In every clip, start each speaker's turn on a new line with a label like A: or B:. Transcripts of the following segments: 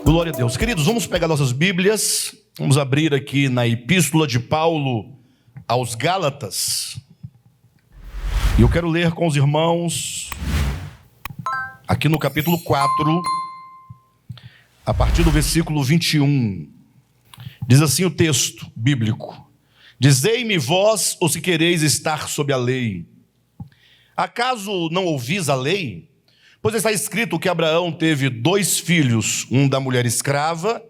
A: Glória a Deus. Queridos, vamos pegar nossas Bíblias, vamos abrir aqui na Epístola de Paulo aos Gálatas. E eu quero ler com os irmãos, aqui no capítulo 4, a partir do versículo 21. Diz assim o texto bíblico: Dizei-me vós, os que quereis estar sob a lei, acaso não ouvis a lei? Pois está escrito que Abraão teve 2 filhos, um da mulher escrava,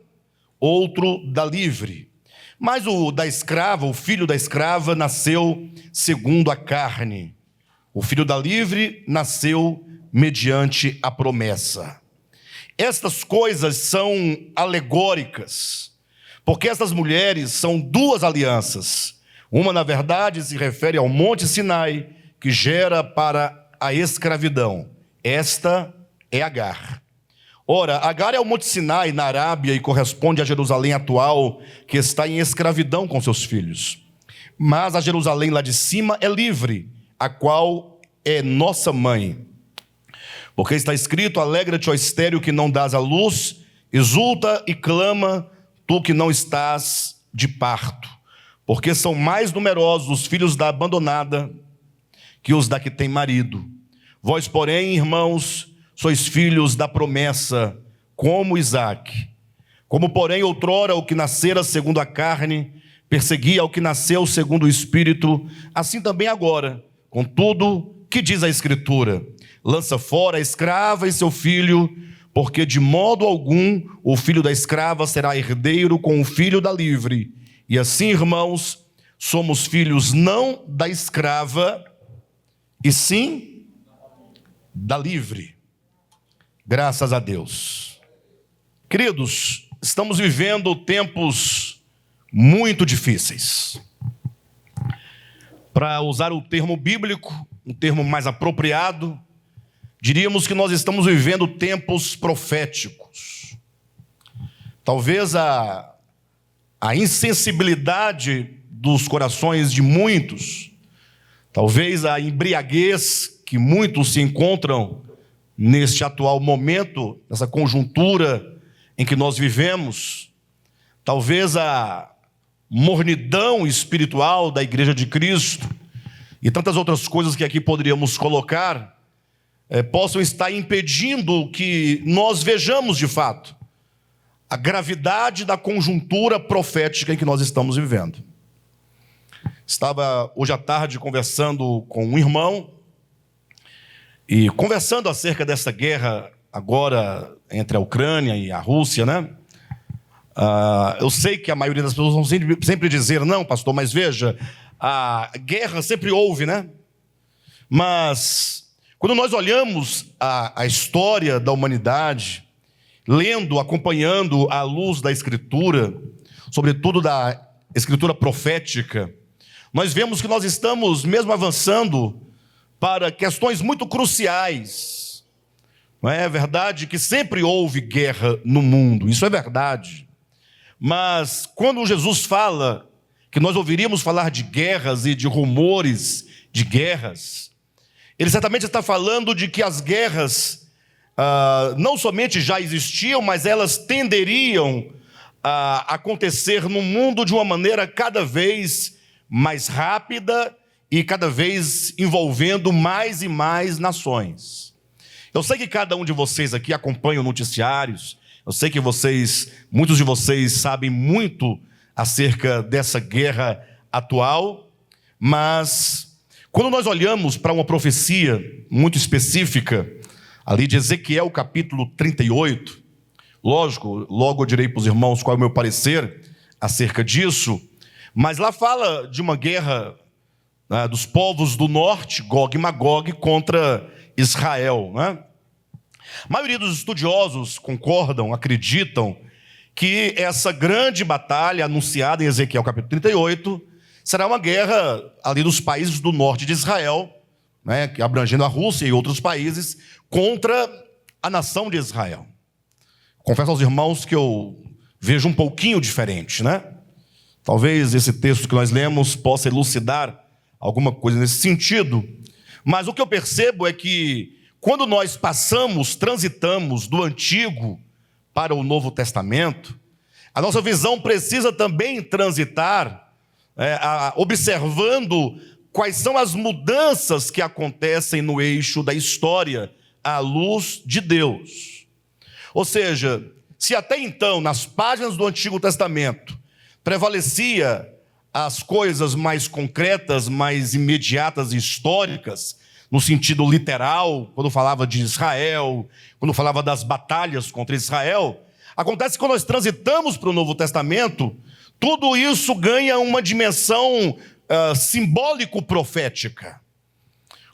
A: outro da livre. Mas o da escrava, o filho da escrava, nasceu segundo a carne. O filho da livre nasceu mediante a promessa. Estas coisas são alegóricas, porque estas mulheres são 2 alianças. Uma, na verdade, se refere ao Monte Sinai, que gera para a escravidão. Esta é Agar. Ora, Agar é o Monte Sinai na Arábia e corresponde a Jerusalém atual, que está em escravidão com seus filhos. Mas a Jerusalém lá de cima é livre, a qual é nossa mãe. Porque está escrito: alegra-te, ó estéril, que não dás à luz, exulta e clama, tu que não estás de parto. Porque são mais numerosos os filhos da abandonada que os da que tem marido. Vós, porém, irmãos, sois filhos da promessa, como Isaque. Como, porém, outrora o que nascera segundo a carne perseguia ao que nasceu segundo o Espírito, assim também agora. Contudo, que diz a Escritura? Lança fora a escrava e seu filho, porque de modo algum o filho da escrava será herdeiro com o filho da livre. E assim, irmãos, somos filhos não da escrava, e sim da livre. Graças a Deus. Queridos, estamos vivendo tempos muito difíceis. Para usar o termo bíblico, um termo mais apropriado, diríamos que nós estamos vivendo tempos proféticos. Talvez a insensibilidade dos corações de muitos, talvez a embriaguez que muitos se encontram neste atual momento, nessa conjuntura em que nós vivemos, talvez a mornidão espiritual da Igreja de Cristo e tantas outras coisas que aqui poderíamos colocar, possam estar impedindo que nós vejamos de fato a gravidade da conjuntura profética em que nós estamos vivendo. Estava hoje à tarde conversando com um irmão, e conversando acerca dessa guerra agora entre a Ucrânia e a Rússia, né? Eu sei que a maioria das pessoas vão sempre dizer: não, pastor, mas veja, a guerra sempre houve, né? Mas quando nós olhamos a história da humanidade, lendo, acompanhando à luz da Escritura, sobretudo da Escritura profética, nós vemos que nós estamos mesmo avançando para questões muito cruciais. Não é verdade que sempre houve guerra no mundo, isso é verdade. Mas quando Jesus fala que nós ouviríamos falar de guerras e de rumores de guerras, ele certamente está falando de que as guerras não somente já existiam, mas elas tenderiam a acontecer no mundo de uma maneira cada vez mais rápida e cada vez envolvendo mais e mais nações. Eu sei que cada um de vocês aqui acompanha noticiários, eu sei que muitos de vocês sabem muito acerca dessa guerra atual, mas quando nós olhamos para uma profecia muito específica, ali de Ezequiel capítulo 38, lógico, logo eu direi para os irmãos qual é o meu parecer acerca disso, mas lá fala de uma guerra dos povos do norte, Gog e Magog, contra Israel, né? A maioria dos estudiosos concordam, acreditam que essa grande batalha anunciada em Ezequiel capítulo 38 será uma guerra ali dos países do norte de Israel, né, abrangendo a Rússia e outros países, contra a nação de Israel. Confesso aos irmãos que eu vejo um pouquinho diferente, né? Talvez esse texto que nós lemos possa elucidar alguma coisa nesse sentido. Mas o que eu percebo é que quando nós transitamos do Antigo para o Novo Testamento, a nossa visão precisa também transitar observando quais são as mudanças que acontecem no eixo da história à luz de Deus. Ou seja, se até então, nas páginas do Antigo Testamento, prevalecia as coisas mais concretas, mais imediatas e históricas, no sentido literal, quando falava de Israel, quando falava das batalhas contra Israel, acontece que quando nós transitamos para o Novo Testamento, tudo isso ganha uma dimensão simbólico-profética.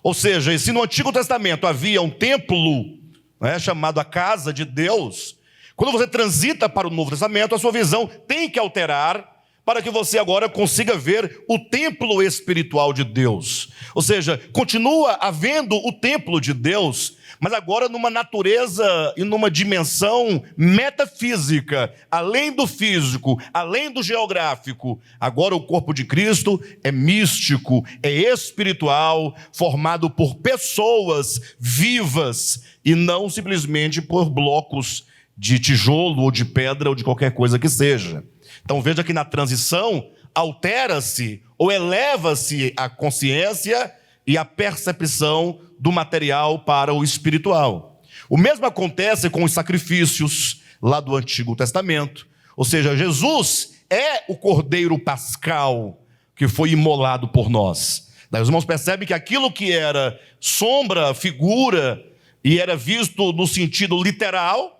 A: Ou seja, se no Antigo Testamento havia um templo, chamado a casa de Deus, quando você transita para o Novo Testamento, a sua visão tem que alterar para que você agora consiga ver o templo espiritual de Deus. Ou seja, continua havendo o templo de Deus, mas agora numa natureza e numa dimensão metafísica, além do físico, além do geográfico. Agora o corpo de Cristo é místico, é espiritual, formado por pessoas vivas e não simplesmente por blocos de tijolo ou de pedra ou de qualquer coisa que seja. Então veja que na transição altera-se ou eleva-se a consciência e a percepção do material para o espiritual. O mesmo acontece com os sacrifícios lá do Antigo Testamento. Ou seja, Jesus é o Cordeiro Pascal que foi imolado por nós. Daí os irmãos percebem que aquilo que era sombra, figura e era visto no sentido literal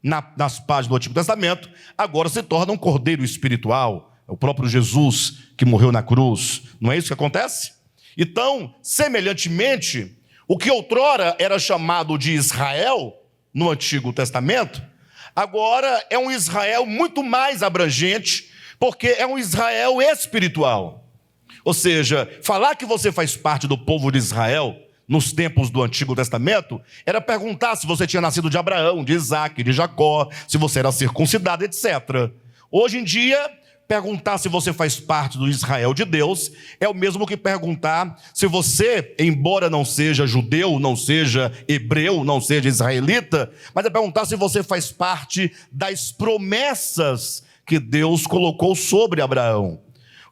A: nas páginas do Antigo Testamento, agora se torna um cordeiro espiritual. É o próprio Jesus que morreu na cruz. Não é isso que acontece? Então, semelhantemente, o que outrora era chamado de Israel no Antigo Testamento, agora é um Israel muito mais abrangente, porque é um Israel espiritual. Ou seja, falar que você faz parte do povo de Israel nos tempos do Antigo Testamento, era perguntar se você tinha nascido de Abraão, de Isaac, de Jacó, se você era circuncidado, etc. Hoje em dia, perguntar se você faz parte do Israel de Deus é o mesmo que perguntar se você, embora não seja judeu, não seja hebreu, não seja israelita, mas é perguntar se você faz parte das promessas que Deus colocou sobre Abraão.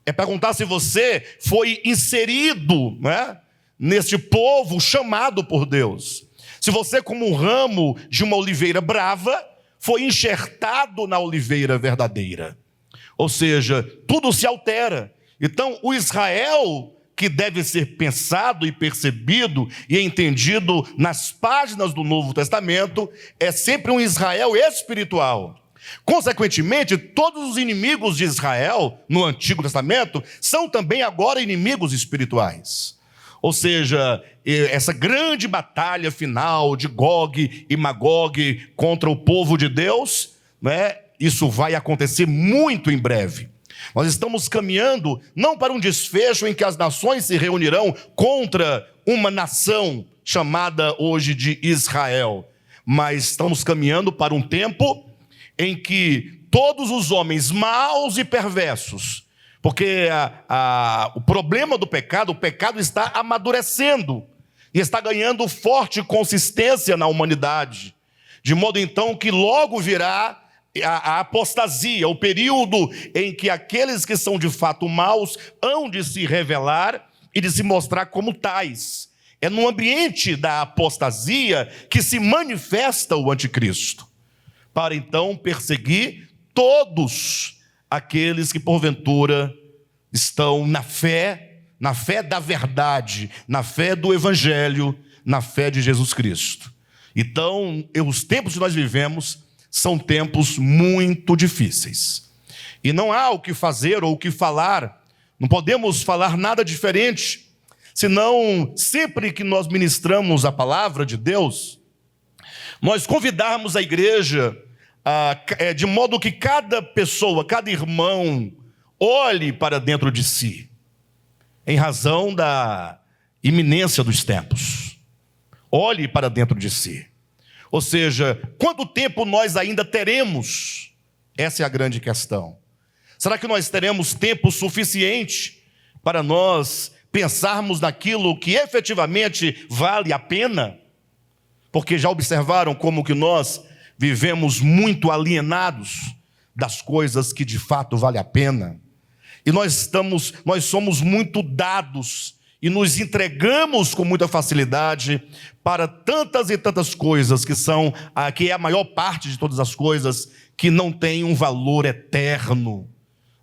A: É perguntar se você foi inserido, neste povo chamado por Deus. Se você, como um ramo de uma oliveira brava, foi enxertado na oliveira verdadeira. Ou seja, tudo se altera. Então, o Israel que deve ser pensado e percebido e entendido nas páginas do Novo Testamento é sempre um Israel espiritual. Consequentemente, todos os inimigos de Israel no Antigo Testamento são também agora inimigos espirituais. Ou seja, essa grande batalha final de Gog e Magog contra o povo de Deus, isso vai acontecer muito em breve. Nós estamos caminhando não para um desfecho em que as nações se reunirão contra uma nação chamada hoje de Israel, mas estamos caminhando para um tempo em que todos os homens maus e perversos, porque o problema do pecado, o pecado está amadurecendo e está ganhando forte consistência na humanidade, de modo então que logo virá a apostasia, o período em que aqueles que são de fato maus hão de se revelar e de se mostrar como tais. É no ambiente da apostasia que se manifesta o anticristo, para então perseguir todos aqueles que porventura estão na fé da verdade, na fé do Evangelho, na fé de Jesus Cristo. Então, os tempos que nós vivemos são tempos muito difíceis. E não há o que fazer ou o que falar, não podemos falar nada diferente, senão sempre que nós ministramos a palavra de Deus, nós convidarmos a igreja de modo que cada pessoa, cada irmão, olhe para dentro de si, em razão da iminência dos tempos. Olhe para dentro de si. Ou seja, quanto tempo nós ainda teremos? Essa é a grande questão. Será que nós teremos tempo suficiente para nós pensarmos naquilo que efetivamente vale a pena? Porque já observaram como que nós vivemos muito alienados das coisas que de fato vale a pena? E nós somos muito dados e nos entregamos com muita facilidade para tantas e tantas coisas que é a maior parte de todas as coisas, que não tem um valor eterno,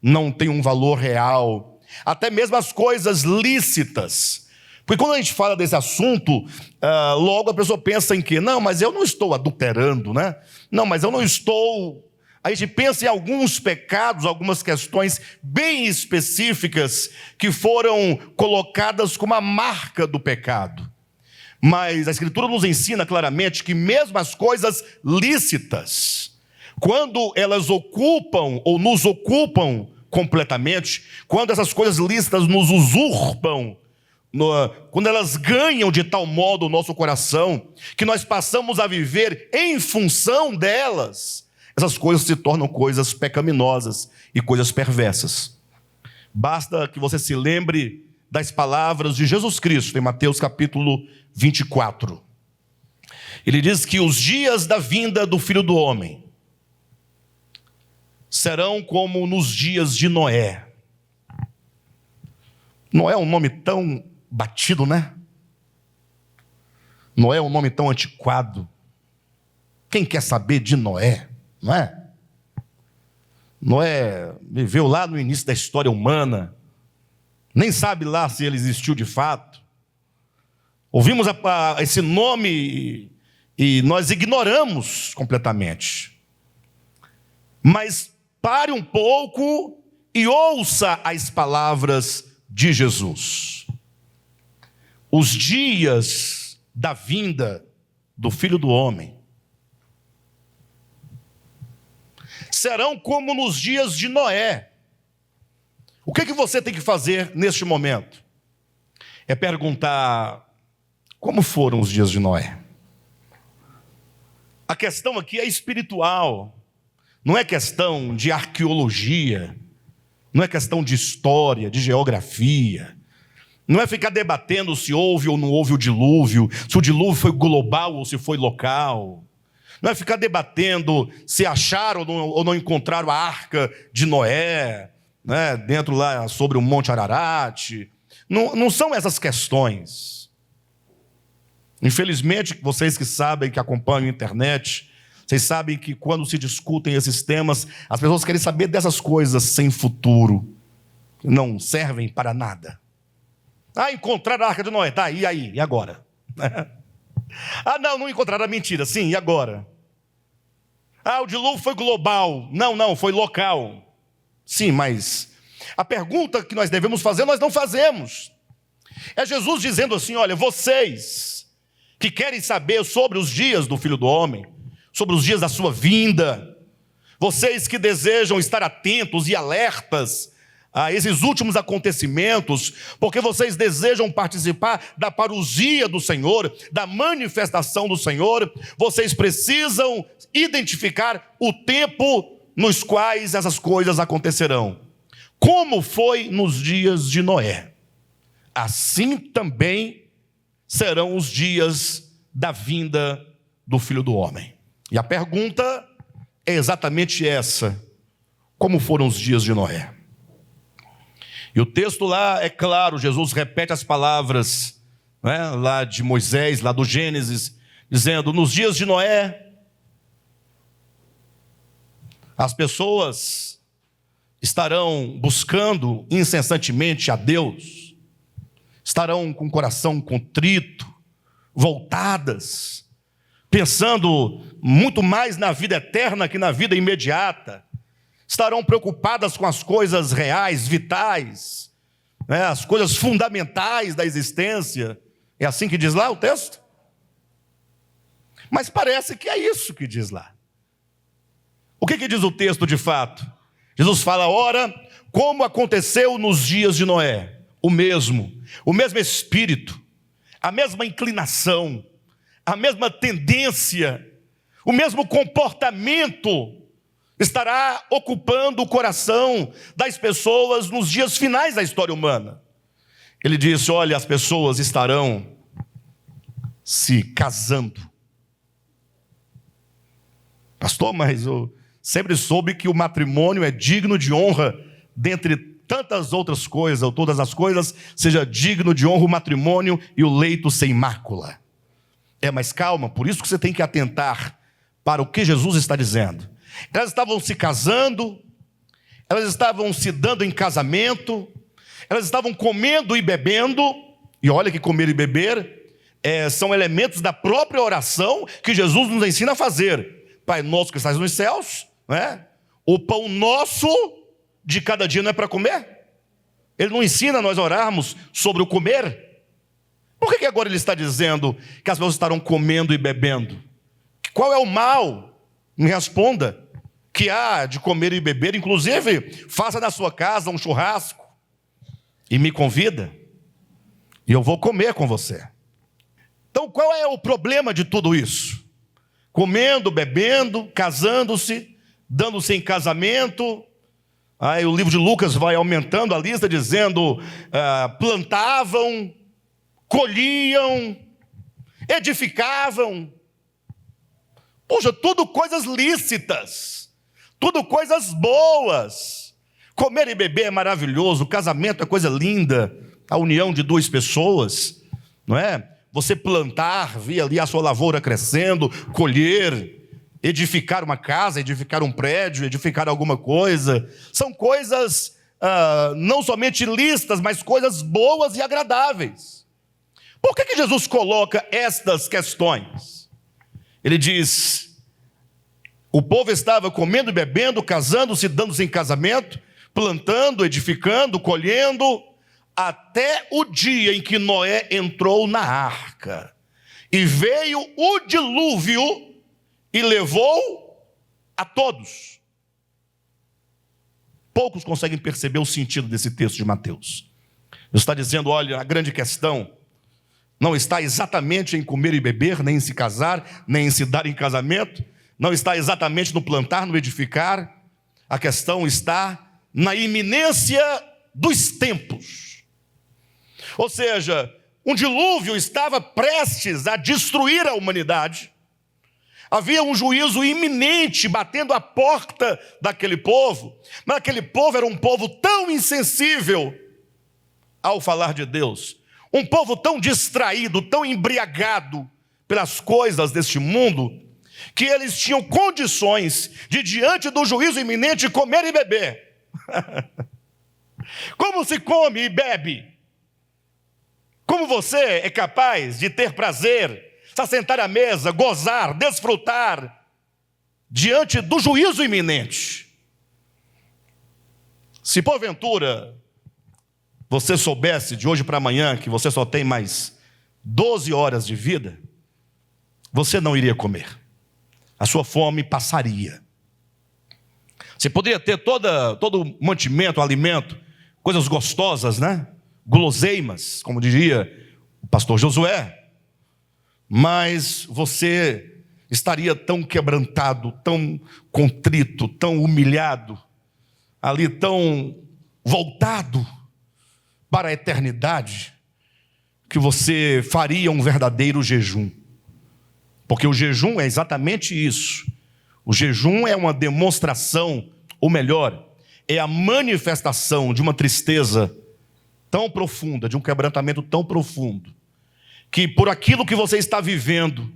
A: não tem um valor real. Até mesmo as coisas lícitas. Porque quando a gente fala desse assunto, logo a pessoa pensa em que? Não, mas eu não estou adulterando, né? Não, mas eu não estou... A gente pensa em alguns pecados, algumas questões bem específicas que foram colocadas como a marca do pecado. Mas a Escritura nos ensina claramente que mesmo as coisas lícitas, quando elas ocupam ou nos ocupam completamente, quando essas coisas lícitas nos usurpam, quando elas ganham de tal modo o nosso coração, que nós passamos a viver em função delas, essas coisas se tornam coisas pecaminosas e coisas perversas. Basta que você se lembre das palavras de Jesus Cristo em Mateus capítulo 24. Ele diz que os dias da vinda do Filho do Homem serão como nos dias de Noé. Noé é um nome tão batido, né? Noé é um nome tão antiquado. Quem quer saber de Noé? Não é? Noé viveu lá no início da história humana, nem sabe lá se ele existiu de fato. Ouvimos esse nome e nós ignoramos completamente. Mas pare um pouco e ouça as palavras de Jesus. Os dias da vinda do Filho do Homem serão como nos dias de Noé. O que você tem que fazer neste momento? É perguntar: como foram os dias de Noé? A questão aqui é espiritual, não é questão de arqueologia, não é questão de história, de geografia, não é ficar debatendo se houve ou não houve o dilúvio, se o dilúvio foi global ou se foi local. Não é ficar debatendo se acharam ou não encontraram a arca de Noé, né, dentro lá sobre o Monte Ararat. Não são essas questões. Infelizmente, vocês que sabem, que acompanham a internet, vocês sabem que quando se discutem esses temas, as pessoas querem saber dessas coisas sem futuro, que não servem para nada. Encontraram a arca de Noé, tá, e aí? E agora? Não encontraram a mentira. Sim, e agora? O dilúvio foi global. Não, foi local. Sim, mas a pergunta que nós devemos fazer, nós não fazemos. É Jesus dizendo assim: olha, vocês que querem saber sobre os dias do Filho do Homem, sobre os dias da sua vinda, vocês que desejam estar atentos e alertas a esses últimos acontecimentos, porque vocês desejam participar da parousia do Senhor, da manifestação do Senhor, vocês precisam identificar o tempo nos quais essas coisas acontecerão. Como foi nos dias de Noé, assim também serão os dias da vinda do Filho do Homem. E a pergunta é exatamente essa: como foram os dias de Noé? E o texto lá é claro, Jesus repete as palavras, né, lá de Moisés, lá do Gênesis, dizendo: nos dias de Noé, as pessoas estarão buscando incessantemente a Deus, estarão com o coração contrito, voltadas, pensando muito mais na vida eterna que na vida imediata, estarão preocupadas com as coisas reais, vitais, né, as coisas fundamentais da existência. É assim que diz lá o texto? Mas parece que é isso que diz lá. O que diz o texto de fato? Jesus fala: ora, como aconteceu nos dias de Noé, o mesmo espírito, a mesma inclinação, a mesma tendência, o mesmo comportamento estará ocupando o coração das pessoas nos dias finais da história humana. Ele disse: olha, as pessoas estarão se casando. Pastor, mas eu sempre soube que o matrimônio é digno de honra, dentre tantas outras coisas, ou todas as coisas, seja digno de honra o matrimônio e o leito sem mácula. Mas calma, por isso que você tem que atentar para o que Jesus está dizendo. Elas estavam se casando, elas estavam se dando em casamento, elas estavam comendo e bebendo, e olha que comer e beber são elementos da própria oração que Jesus nos ensina a fazer. Pai nosso que estás nos céus, o pão nosso de cada dia não é para comer? Ele não ensina a nós orarmos sobre o comer? Por que agora ele está dizendo que as pessoas estarão comendo e bebendo? Qual é o mal? Me responda. Que há de comer e beber, inclusive faça na sua casa um churrasco e me convida, e eu vou comer com você. Então qual é o problema de tudo isso? Comendo, bebendo, casando-se, dando-se em casamento. Aí o livro de Lucas vai aumentando a lista, dizendo: plantavam, colhiam, edificavam. Poxa, tudo coisas lícitas, tudo coisas boas. Comer e beber é maravilhoso, o casamento é coisa linda, a união de duas pessoas, não é? Você plantar, ver ali a sua lavoura crescendo, colher, edificar uma casa, edificar um prédio, edificar alguma coisa, são coisas não somente lícitas, mas coisas boas e agradáveis. Por que Jesus coloca estas questões? Ele diz: o povo estava comendo e bebendo, casando-se, dando-se em casamento, plantando, edificando, colhendo, até o dia em que Noé entrou na arca. E veio o dilúvio e levou a todos. Poucos conseguem perceber o sentido desse texto de Mateus. Ele está dizendo: olha, a grande questão não está exatamente em comer e beber, nem em se casar, nem em se dar em casamento, não está exatamente no plantar, no edificar. A questão está na iminência dos tempos. Ou seja, um dilúvio estava prestes a destruir a humanidade. Havia um juízo iminente batendo à porta daquele povo, mas aquele povo era um povo tão insensível ao falar de Deus, um povo tão distraído, tão embriagado pelas coisas deste mundo, que eles tinham condições de, diante do juízo iminente, comer e beber. Como se come e bebe? Como você é capaz de ter prazer, se assentar à mesa, gozar, desfrutar, diante do juízo iminente? Se porventura você soubesse de hoje para amanhã que você só tem mais 12 horas de vida, você não iria comer. A sua fome passaria. Você poderia ter todo o mantimento, alimento, coisas gostosas, guloseimas, como diria o pastor Josué, mas você estaria tão quebrantado, tão contrito, tão humilhado, ali tão voltado para a eternidade, que você faria um verdadeiro jejum. Porque o jejum é exatamente isso. O jejum é uma demonstração, ou melhor, é a manifestação de uma tristeza tão profunda, de um quebrantamento tão profundo, que por aquilo que você está vivendo,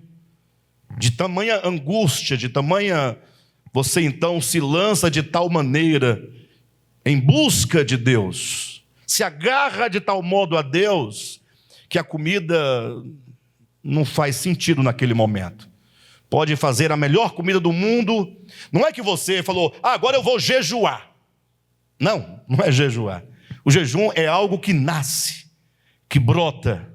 A: de tamanha angústia, de tamanha, você então se lança de tal maneira em busca de Deus, se agarra de tal modo a Deus, que a comida não faz sentido naquele momento. Pode fazer a melhor comida do mundo, não é que você falou: agora eu vou jejuar. Não, não é jejuar. O jejum é algo que nasce, que brota,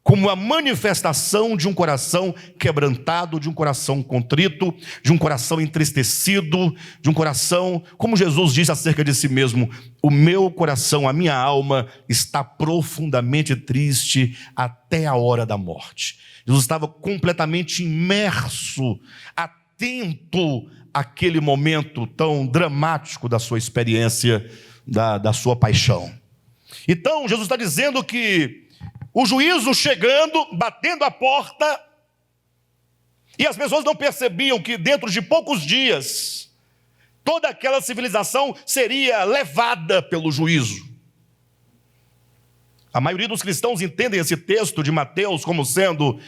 A: como a manifestação de um coração quebrantado, de um coração contrito, de um coração entristecido, de um coração, como Jesus disse acerca de si mesmo: o meu coração, a minha alma está profundamente triste até a hora da morte. Jesus estava completamente imerso, atento àquele momento tão dramático da sua experiência, da sua paixão. Então, Jesus está dizendo que o juízo chegando, batendo a porta, e as pessoas não percebiam que dentro de poucos dias, toda aquela civilização seria levada pelo juízo. A maioria dos cristãos entendem esse texto de Mateus como sendo,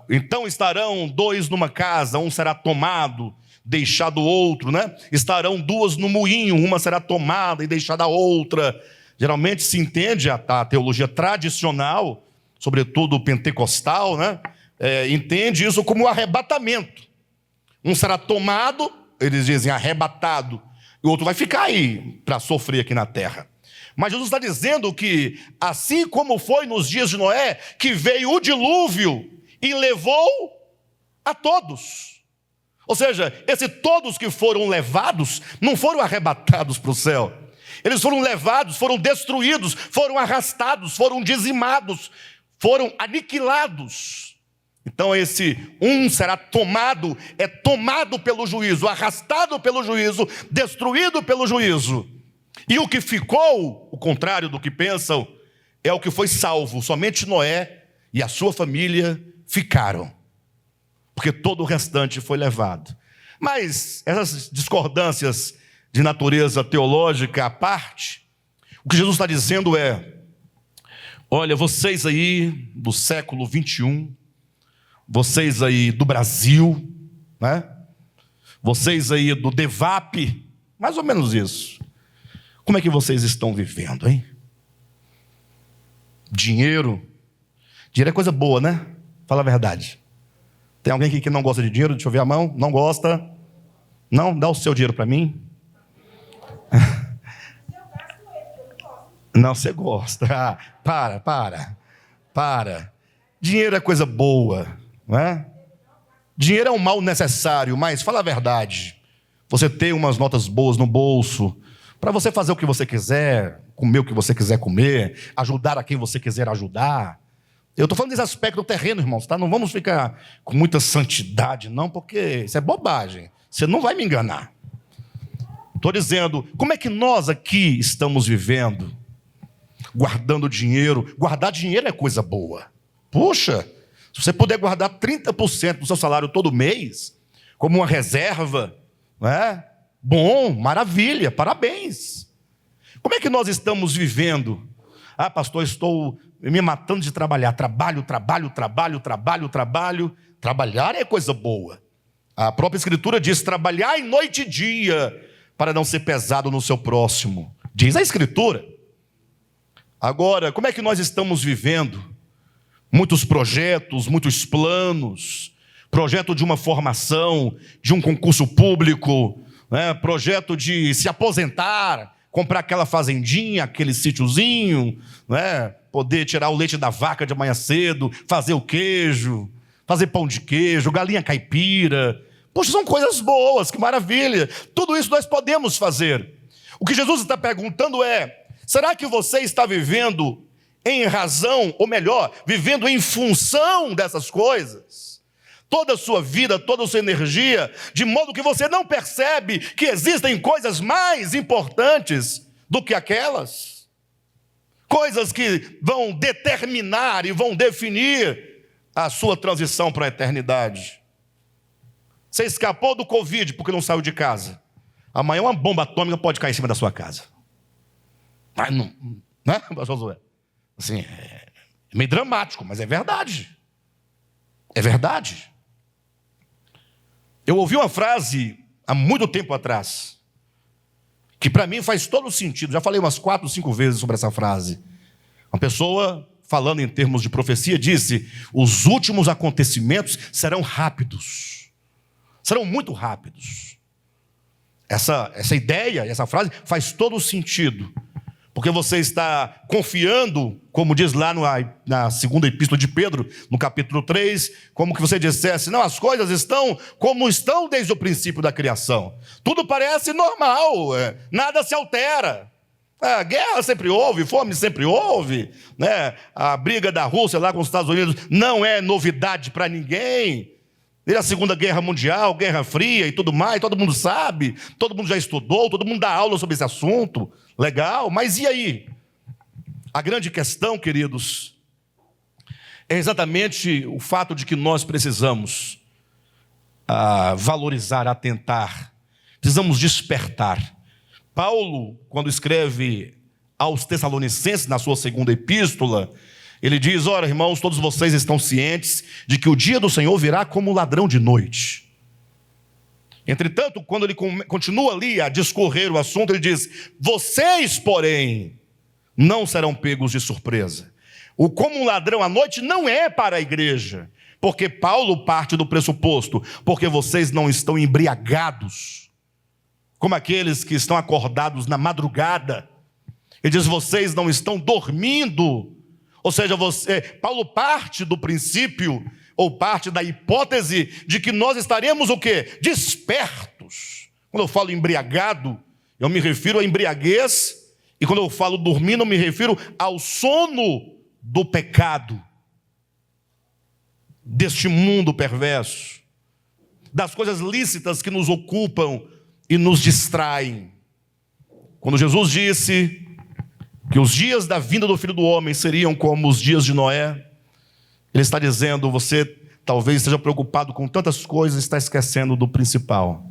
A: então estarão dois numa casa, um será tomado, deixado outro, né? Estarão duas no moinho, uma será tomada e deixada a outra. Geralmente se entende a teologia tradicional, sobretudo pentecostal, né? Entende isso como arrebatamento. Um será tomado, eles dizem arrebatado, e o outro vai ficar aí para sofrer aqui na terra. Mas Jesus está dizendo que, assim como foi nos dias de Noé, que veio o dilúvio e levou a todos. Ou seja, esses todos que foram levados, não foram arrebatados para o céu. Eles foram levados, foram destruídos, foram arrastados, foram dizimados, foram aniquilados. Então esse um será tomado, é tomado pelo juízo, arrastado pelo juízo, destruído pelo juízo. E o que ficou, o contrário do que pensam, é o que foi salvo. Somente Noé e a sua família ficaram, porque todo o restante foi levado. Mas essas discordâncias de natureza teológica à parte, o que Jesus está dizendo é: olha, vocês aí do século 21, vocês aí do Brasil, né? Vocês aí do DEVAP, mais ou menos isso. Como é que vocês estão vivendo, hein? Dinheiro é coisa boa, né? Fala a verdade. Tem alguém aqui que não gosta de dinheiro? Deixa eu ver a mão. Não gosta? Não? Dá o seu dinheiro para mim. Não, você gosta. Para. Dinheiro é coisa boa, não é? Dinheiro é um mal necessário, mas fala a verdade. Você tem umas notas boas no bolso, para você fazer o que você quiser, comer o que você quiser comer, ajudar a quem você quiser ajudar. Eu estou falando desse aspecto terreno, irmãos, tá? Não vamos ficar com muita santidade, não, porque isso é bobagem. Você não vai me enganar. Estou dizendo, como é que nós aqui estamos vivendo? Guardando dinheiro. Guardar dinheiro é coisa boa. Puxa, se você puder guardar 30% do seu salário todo mês, como uma reserva, não é? Bom, maravilha, parabéns. Como é que nós estamos vivendo? Ah, pastor, estou me matando de trabalhar. Trabalho. Trabalhar é coisa boa. A própria Escritura diz: trabalhar em noite e dia, para não ser pesado no seu próximo. Diz a Escritura. Agora, como é que nós estamos vivendo? Muitos projetos, muitos planos, projeto de uma formação, de um concurso público, né? Projeto de se aposentar, comprar aquela fazendinha, aquele sítiozinho, né? Poder tirar o leite da vaca de manhã cedo, fazer o queijo, fazer pão de queijo, galinha caipira. Poxa, são coisas boas, que maravilha. Tudo isso nós podemos fazer. O que Jesus está perguntando é: será que você está vivendo em razão, ou melhor, vivendo em função dessas coisas? Toda a sua vida, toda a sua energia, de modo que você não percebe que existem coisas mais importantes do que aquelas? Coisas que vão determinar e vão definir a sua transição para a eternidade. Você escapou do Covid porque não saiu de casa. Amanhã uma bomba atômica pode cair em cima da sua casa. Mas não, né, pastor Josué? Assim, é meio dramático, mas é verdade. É verdade. Eu ouvi uma frase há muito tempo atrás, que para mim faz todo sentido. Já falei umas 4 ou 5 vezes sobre essa frase. Uma pessoa, falando em termos de profecia, disse: os últimos acontecimentos serão rápidos. Serão muito rápidos. Essa ideia, essa frase faz todo sentido. Porque você está confiando, como diz lá na segunda epístola de Pedro, no capítulo 3, como que você dissesse: não, as coisas estão como estão desde o princípio da criação. Tudo parece normal, nada se altera. A guerra sempre houve, fome sempre houve, né? A briga da Rússia lá com os Estados Unidos não é novidade para ninguém. Desde a Segunda Guerra Mundial, Guerra Fria e tudo mais, todo mundo sabe, todo mundo já estudou, todo mundo dá aula sobre esse assunto. Legal, mas e aí? A grande questão, queridos, é exatamente o fato de que nós precisamos valorizar, atentar, precisamos despertar. Paulo, quando escreve aos Tessalonicenses, na sua segunda epístola, ele diz: ora, irmãos, todos vocês estão cientes de que o dia do Senhor virá como ladrão de noite. Entretanto, quando ele continua ali a discorrer o assunto, ele diz: vocês, porém, não serão pegos de surpresa. O como um ladrão à noite não é para a igreja, porque Paulo parte do pressuposto, porque vocês não estão embriagados, como aqueles que estão acordados na madrugada. Ele diz: vocês não estão dormindo. Ou seja, Paulo parte do princípio, ou parte da hipótese, de que nós estaremos o quê? Despertos. Quando eu falo embriagado, eu me refiro à embriaguez, e quando eu falo dormindo, eu me refiro ao sono do pecado, deste mundo perverso, das coisas lícitas que nos ocupam e nos distraem. Quando Jesus disse que os dias da vinda do Filho do Homem seriam como os dias de Noé, ele está dizendo: você talvez esteja preocupado com tantas coisas, está esquecendo do principal.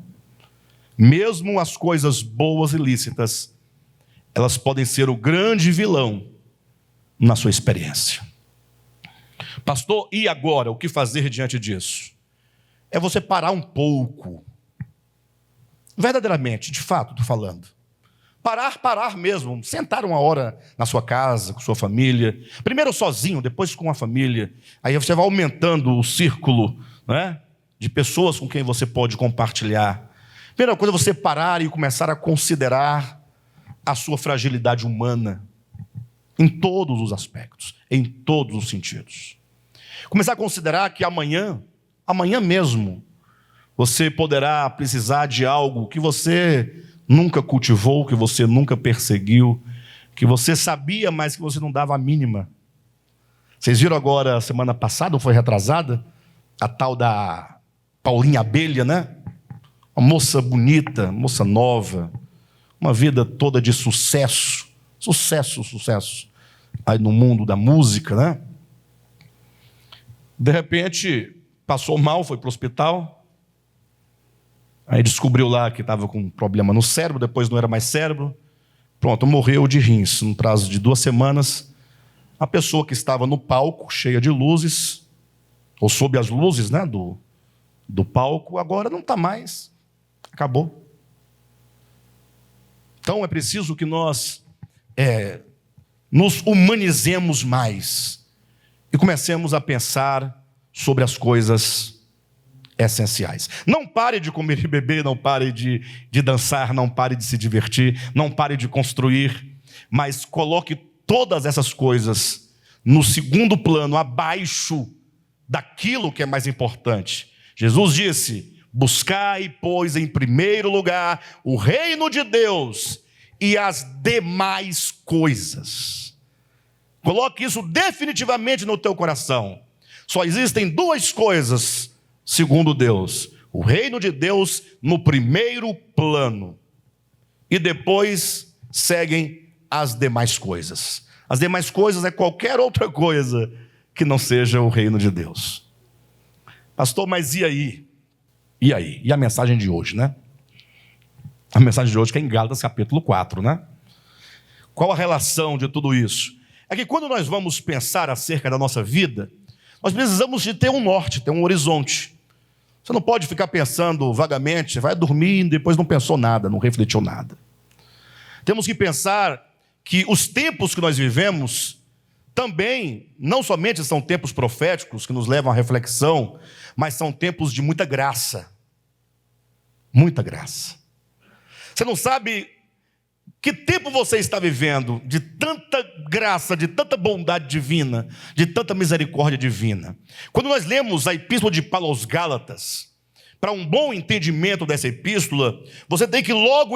A: Mesmo as coisas boas e lícitas, elas podem ser o grande vilão na sua experiência. Pastor, e agora? O que fazer diante disso? É você parar um pouco. Verdadeiramente, de fato, estou falando. Parar mesmo. Sentar uma hora na sua casa, com sua família. Primeiro sozinho, depois com a família. Aí você vai aumentando o círculo, né, de pessoas com quem você pode compartilhar. Primeira coisa é você parar e começar a considerar a sua fragilidade humana. Em todos os aspectos. Em todos os sentidos. Começar a considerar que amanhã mesmo, você poderá precisar de algo que você nunca cultivou, que você nunca perseguiu, que você sabia, mas que você não dava a mínima. Vocês viram agora, semana passada, ou foi retrasada, a tal da Paulinha Abelha, né? Uma moça bonita, moça nova, uma vida toda de sucesso, aí no mundo da música, né? De repente, passou mal, foi para o hospital. Aí descobriu lá que estava com um problema no cérebro, depois não era mais cérebro. Pronto, morreu de rins. No prazo de 2 semanas, a pessoa que estava no palco, cheia de luzes, ou sob as luzes, né, do palco, agora não está mais. Acabou. Então é preciso que nós nos humanizemos mais e comecemos a pensar sobre as coisas essenciais. Não pare de comer e beber, não pare de dançar, não pare de se divertir, não pare de construir, mas coloque todas essas coisas no segundo plano, abaixo daquilo que é mais importante. Jesus disse: buscai, pois, em primeiro lugar o reino de Deus e as demais coisas. Coloque isso definitivamente no teu coração. Só existem 2 coisas segundo Deus: o reino de Deus no primeiro plano, e depois seguem as demais coisas. As demais coisas é qualquer outra coisa que não seja o reino de Deus. Pastor, mas e aí? E aí? E a mensagem de hoje, né? A mensagem de hoje que é em Gálatas capítulo 4, né? Qual a relação de tudo isso? É que quando nós vamos pensar acerca da nossa vida, nós precisamos de ter um norte, ter um horizonte. Você não pode ficar pensando vagamente, vai dormir e depois não pensou nada, não refletiu nada. Temos que pensar que os tempos que nós vivemos também, não somente são tempos proféticos que nos levam à reflexão, mas são tempos de muita graça. Muita graça. Você não sabe que tempo você está vivendo de tanta graça, de tanta bondade divina, de tanta misericórdia divina. Quando nós lemos a epístola de Paulo aos Gálatas, para um bom entendimento dessa epístola, você tem que logo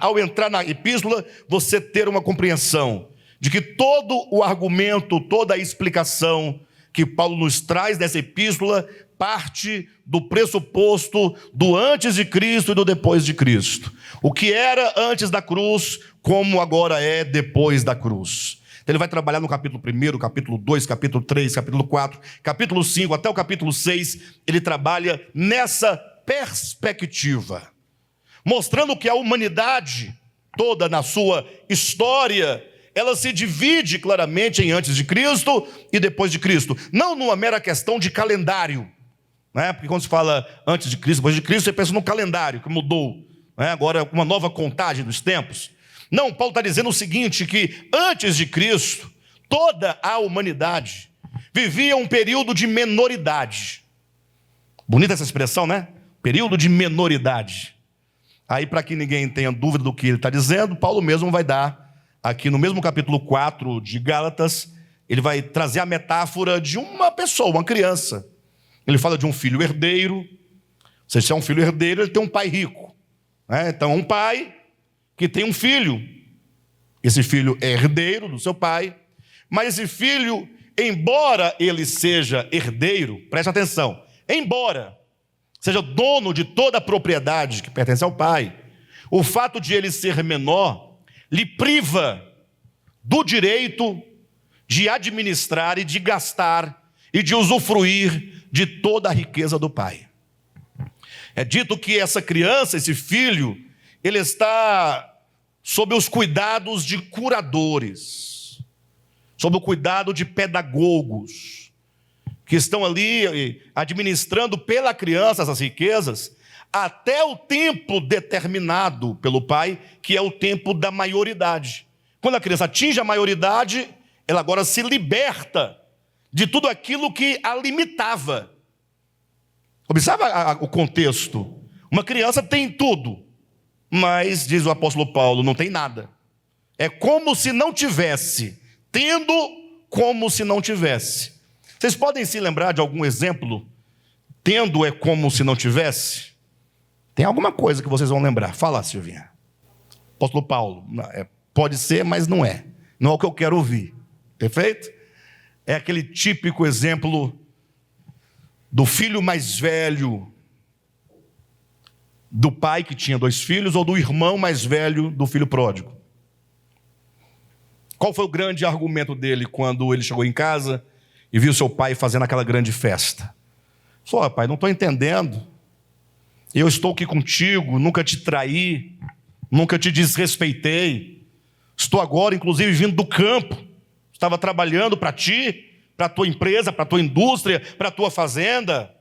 A: ao entrar na epístola, você ter uma compreensão de que todo o argumento, toda a explicação que Paulo nos traz dessa epístola parte do pressuposto do antes de Cristo e do depois de Cristo. O que era antes da cruz, como agora é depois da cruz. Então, ele vai trabalhar no capítulo 1, capítulo 2, capítulo 3, capítulo 4, capítulo 5, até o capítulo 6, ele trabalha nessa perspectiva, mostrando que a humanidade toda na sua história, ela se divide claramente em antes de Cristo e depois de Cristo. Não numa mera questão de calendário, né? Porque quando se fala antes de Cristo, depois de Cristo, você pensa no calendário que mudou, né? Agora uma nova contagem dos tempos. Não, Paulo está dizendo o seguinte, que antes de Cristo, toda a humanidade vivia um período de menoridade. Bonita essa expressão, né? Período de menoridade. Aí, para que ninguém tenha dúvida do que ele está dizendo, Paulo mesmo vai dar, aqui no mesmo capítulo 4 de Gálatas, ele vai trazer a metáfora de uma pessoa, uma criança. Ele fala de um filho herdeiro. Ou seja, se é um filho herdeiro, ele tem um pai rico, né? Então, um pai que tem um filho. Esse filho é herdeiro do seu pai, mas esse filho, embora ele seja herdeiro, preste atenção, embora seja dono de toda a propriedade que pertence ao pai, o fato de ele ser menor lhe priva do direito de administrar e de gastar e de usufruir de toda a riqueza do pai. É dito que essa criança, esse filho, ele está sob os cuidados de curadores, sob o cuidado de pedagogos, que estão ali administrando pela criança essas riquezas, até o tempo determinado pelo pai, que é o tempo da maioridade. Quando a criança atinge a maioridade, ela agora se liberta de tudo aquilo que a limitava. Observa o contexto. Uma criança tem tudo, mas, diz o apóstolo Paulo, não tem nada. É como se não tivesse, tendo como se não tivesse. Vocês podem se lembrar de algum exemplo? Tendo é como se não tivesse? Tem alguma coisa que vocês vão lembrar. Fala, Silvinha. Apóstolo Paulo. Pode ser, mas não é. Não é o que eu quero ouvir. Perfeito? É aquele típico exemplo do filho mais velho do pai que tinha 2 filhos ou do irmão mais velho do filho pródigo. Qual foi o grande argumento dele quando ele chegou em casa e viu seu pai fazendo aquela grande festa? Falou: pai, não estou entendendo. Eu estou aqui contigo, nunca te traí, nunca te desrespeitei. Estou agora, inclusive, vindo do campo. Estava trabalhando para ti, para a tua empresa, para a tua indústria, para a tua fazenda.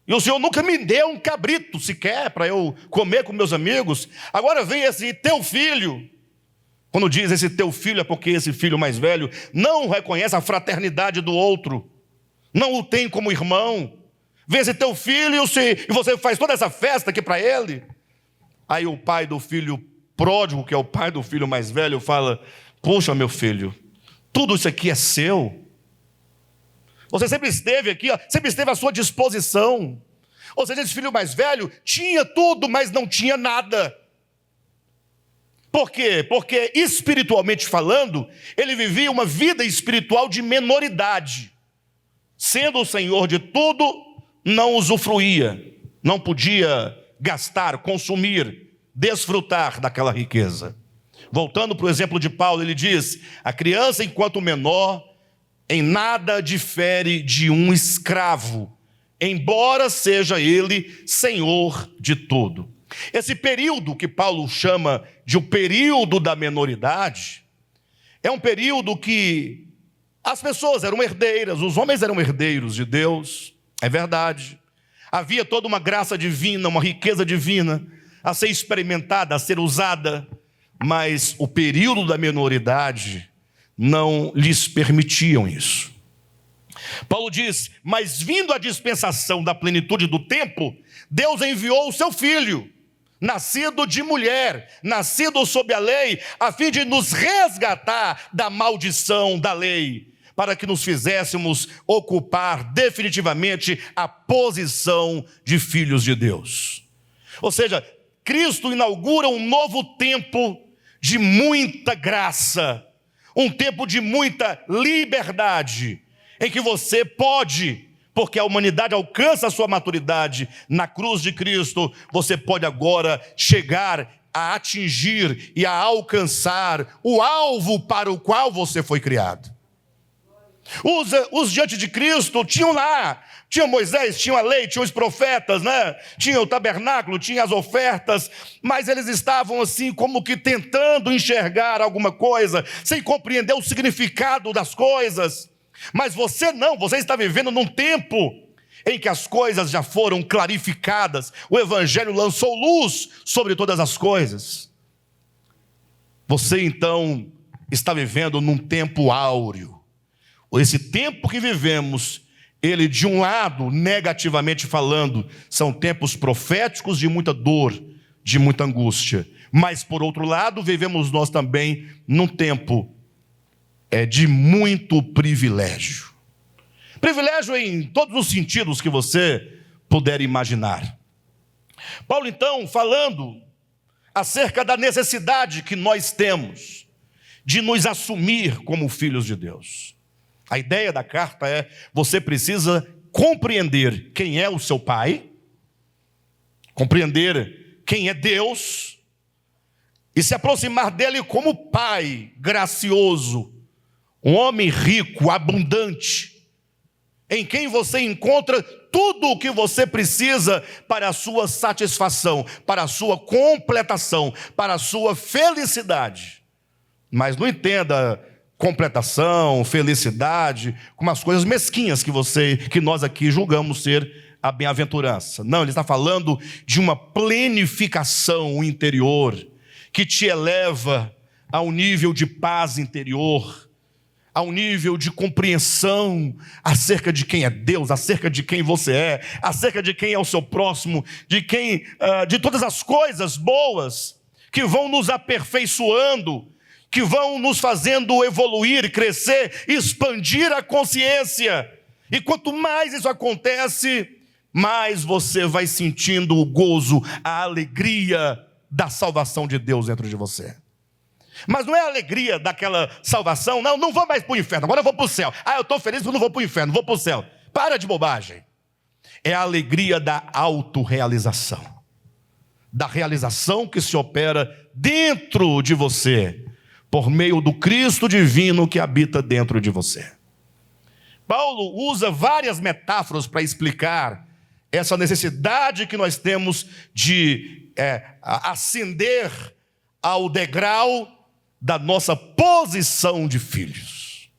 A: E o Senhor nunca me deu um cabrito sequer para eu comer com meus amigos. Agora vem esse teu filho. Quando diz esse teu filho, é porque esse filho mais velho não reconhece a fraternidade do outro, não o tem como irmão. Vem esse teu filho e você faz toda essa festa aqui para ele. Aí o pai do filho pródigo, que é o pai do filho mais velho, fala: poxa, meu filho, tudo isso aqui é seu. Você sempre esteve aqui, sempre esteve à sua disposição. Ou seja, esse filho mais velho tinha tudo, mas não tinha nada. Por quê? Porque, espiritualmente falando, ele vivia uma vida espiritual de menoridade. Sendo o senhor de tudo, não usufruía, não podia gastar, consumir, desfrutar daquela riqueza. Voltando para o exemplo de Paulo, ele diz: a criança, enquanto menor, em nada difere de um escravo, embora seja ele senhor de tudo. Esse período que Paulo chama de o período da menoridade, é um período que as pessoas eram herdeiras, os homens eram herdeiros de Deus, é verdade. Havia toda uma graça divina, uma riqueza divina a ser experimentada, a ser usada, mas o período da menoridade não lhes permitiam isso. Paulo diz: mas vindo a dispensação da plenitude do tempo, Deus enviou o seu Filho, nascido de mulher, nascido sob a lei, a fim de nos resgatar da maldição da lei, para que nos fizéssemos ocupar definitivamente a posição de filhos de Deus. Ou seja, Cristo inaugura um novo tempo de muita graça, um tempo de muita liberdade, em que você pode, porque a humanidade alcança a sua maturidade na cruz de Cristo, você pode agora chegar a atingir e a alcançar o alvo para o qual você foi criado. Os diante de Cristo tinham lá, tinha Moisés, tinha a lei, tinha os profetas, né? Tinha o tabernáculo, tinha as ofertas, mas eles estavam assim como que tentando enxergar alguma coisa, sem compreender o significado das coisas. Mas você não, você está vivendo num tempo em que as coisas já foram clarificadas, o Evangelho lançou luz sobre todas as coisas. Você então está vivendo num tempo áureo. Esse tempo que vivemos, ele de um lado, negativamente falando, são tempos proféticos de muita dor, de muita angústia. Mas por outro lado, vivemos nós também num tempo de muito privilégio. Privilégio em todos os sentidos que você puder imaginar. Paulo então falando acerca da necessidade que nós temos de nos assumir como filhos de Deus. A ideia da carta é: você precisa compreender quem é o seu pai, compreender quem é Deus, e se aproximar dele como pai gracioso, um homem rico, abundante, em quem você encontra tudo o que você precisa para a sua satisfação, para a sua completação, para a sua felicidade. Mas não entenda completação, felicidade, como as coisas mesquinhas que nós aqui julgamos ser a bem-aventurança. Não, ele está falando de uma plenificação interior, que te eleva a um nível de paz interior, a um nível de compreensão acerca de quem é Deus, acerca de quem você é, acerca de quem é o seu próximo, de todas as coisas boas que vão nos aperfeiçoando, que vão nos fazendo evoluir, crescer, expandir a consciência. E quanto mais isso acontece, mais você vai sentindo o gozo, a alegria da salvação de Deus dentro de você. Mas não é a alegria daquela salvação, não vou mais para o inferno, agora eu vou para o céu. Eu estou feliz porque eu não vou para o inferno, vou para o céu. Para de bobagem. É a alegria da autorrealização, da realização que se opera dentro de você, por meio do Cristo divino que habita dentro de você. Paulo usa várias metáforas para explicar essa necessidade que nós temos de ascender ao degrau da nossa posição de filhos.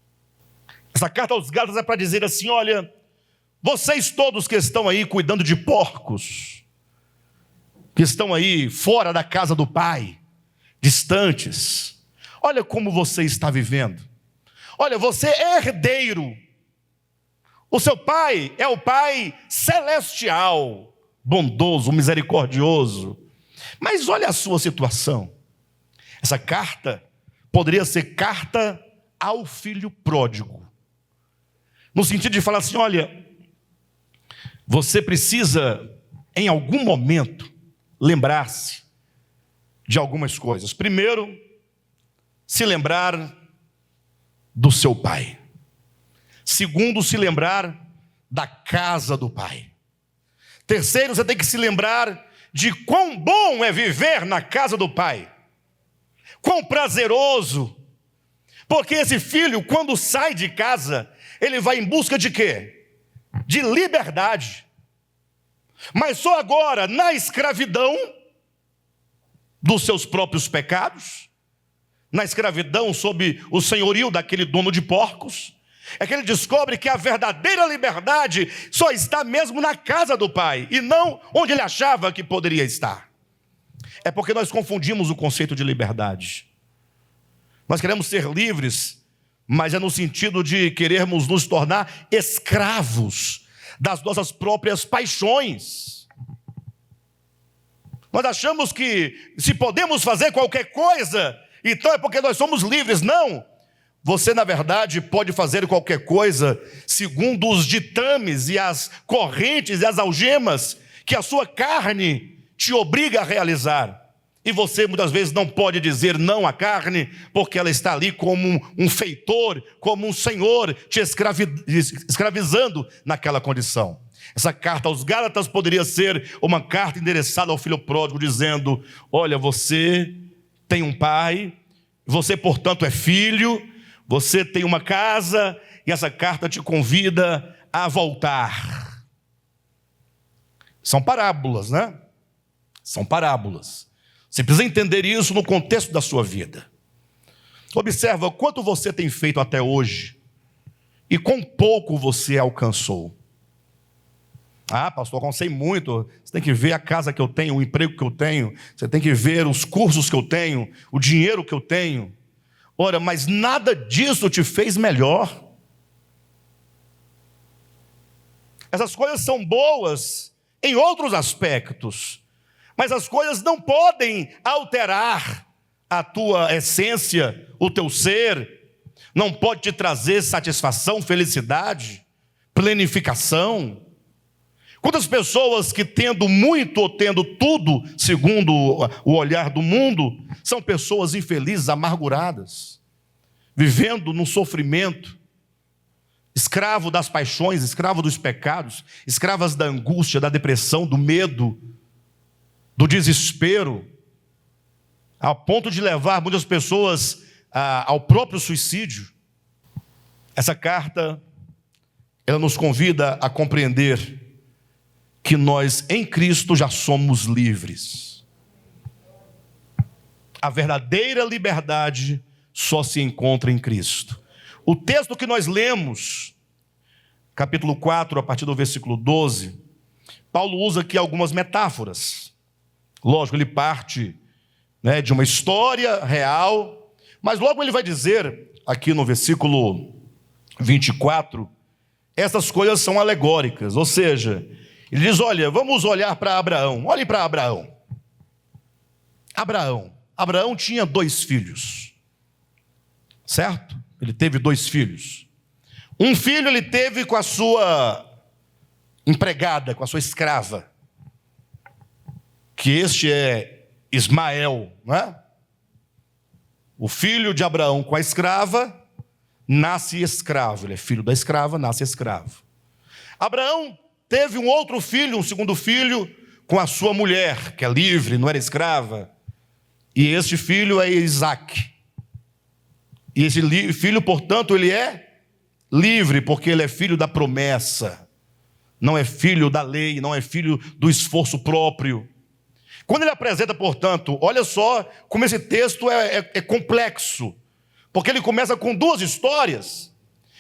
A: Essa carta aos Gálatas é para dizer assim: olha, vocês todos que estão aí cuidando de porcos, que estão aí fora da casa do Pai, distantes, olha como você está vivendo. Olha, você é herdeiro. O seu pai é o Pai celestial, bondoso, misericordioso. Mas olha a sua situação. Essa carta poderia ser carta ao filho pródigo, no sentido de falar assim: olha, você precisa em algum momento lembrar-se de algumas coisas. Primeiro, se lembrar do seu pai. Segundo, se lembrar da casa do pai. Terceiro, você tem que se lembrar de quão bom é viver na casa do pai. Quão prazeroso. Porque esse filho, quando sai de casa, ele vai em busca de quê? De liberdade. Mas só agora, na escravidão dos seus próprios pecados, na escravidão sob o senhorio daquele dono de porcos, é que ele descobre que a verdadeira liberdade só está mesmo na casa do Pai, e não onde ele achava que poderia estar. É porque nós confundimos o conceito de liberdade. Nós queremos ser livres, mas é no sentido de querermos nos tornar escravos das nossas próprias paixões. Nós achamos que se podemos fazer qualquer coisa, então é porque nós somos livres. Não! Você, na verdade, pode fazer qualquer coisa segundo os ditames e as correntes e as algemas que a sua carne te obriga a realizar. E você muitas vezes não pode dizer não à carne, porque ela está ali como um feitor, como um senhor te escravizando naquela condição. Essa carta aos Gálatas poderia ser uma carta endereçada ao filho pródigo, dizendo: olha, você tem um pai, você portanto é filho, você tem uma casa, e essa carta te convida a voltar. São parábolas, né? São parábolas. Você precisa entender isso no contexto da sua vida. Observa quanto você tem feito até hoje e quão pouco você alcançou. Ah, pastor, eu alcancei muito. Você tem que ver a casa que eu tenho, o emprego que eu tenho. Você tem que ver os cursos que eu tenho, o dinheiro que eu tenho. Ora, mas nada disso te fez melhor. Essas coisas são boas em outros aspectos, mas as coisas não podem alterar a tua essência, o teu ser. Não pode te trazer satisfação, felicidade, plenificação. Quantas pessoas que tendo muito ou tendo tudo, segundo o olhar do mundo, são pessoas infelizes, amarguradas, vivendo num sofrimento, escravo das paixões, escravo dos pecados, escravas da angústia, da depressão, do medo, do desespero, ao ponto de levar muitas pessoas ao próprio suicídio. Essa carta, ela nos convida a compreender que nós em Cristo já somos livres. A verdadeira liberdade só se encontra em Cristo. O texto que nós lemos, capítulo 4, a partir do versículo 12, Paulo usa aqui algumas metáforas. Lógico, ele parte, de uma história real, mas logo ele vai dizer, aqui no versículo 24, essas coisas são alegóricas, ou seja, ele diz: olha, vamos olhar para Abraão. Olhe para Abraão. Abraão tinha 2 filhos, certo? Ele teve 2 filhos. Um filho ele teve com a sua empregada, com a sua escrava, que este é Ismael, não é? O filho de Abraão com a escrava nasce escravo. Ele é filho da escrava, nasce escravo. Abraão teve um outro filho, um segundo filho, com a sua mulher, que é livre, não era escrava. E este filho é Isaque. E esse filho, portanto, ele é livre, porque ele é filho da promessa. Não é filho da lei, não é filho do esforço próprio. Quando ele apresenta, portanto, olha só como esse texto é complexo. Porque ele começa com 2 histórias.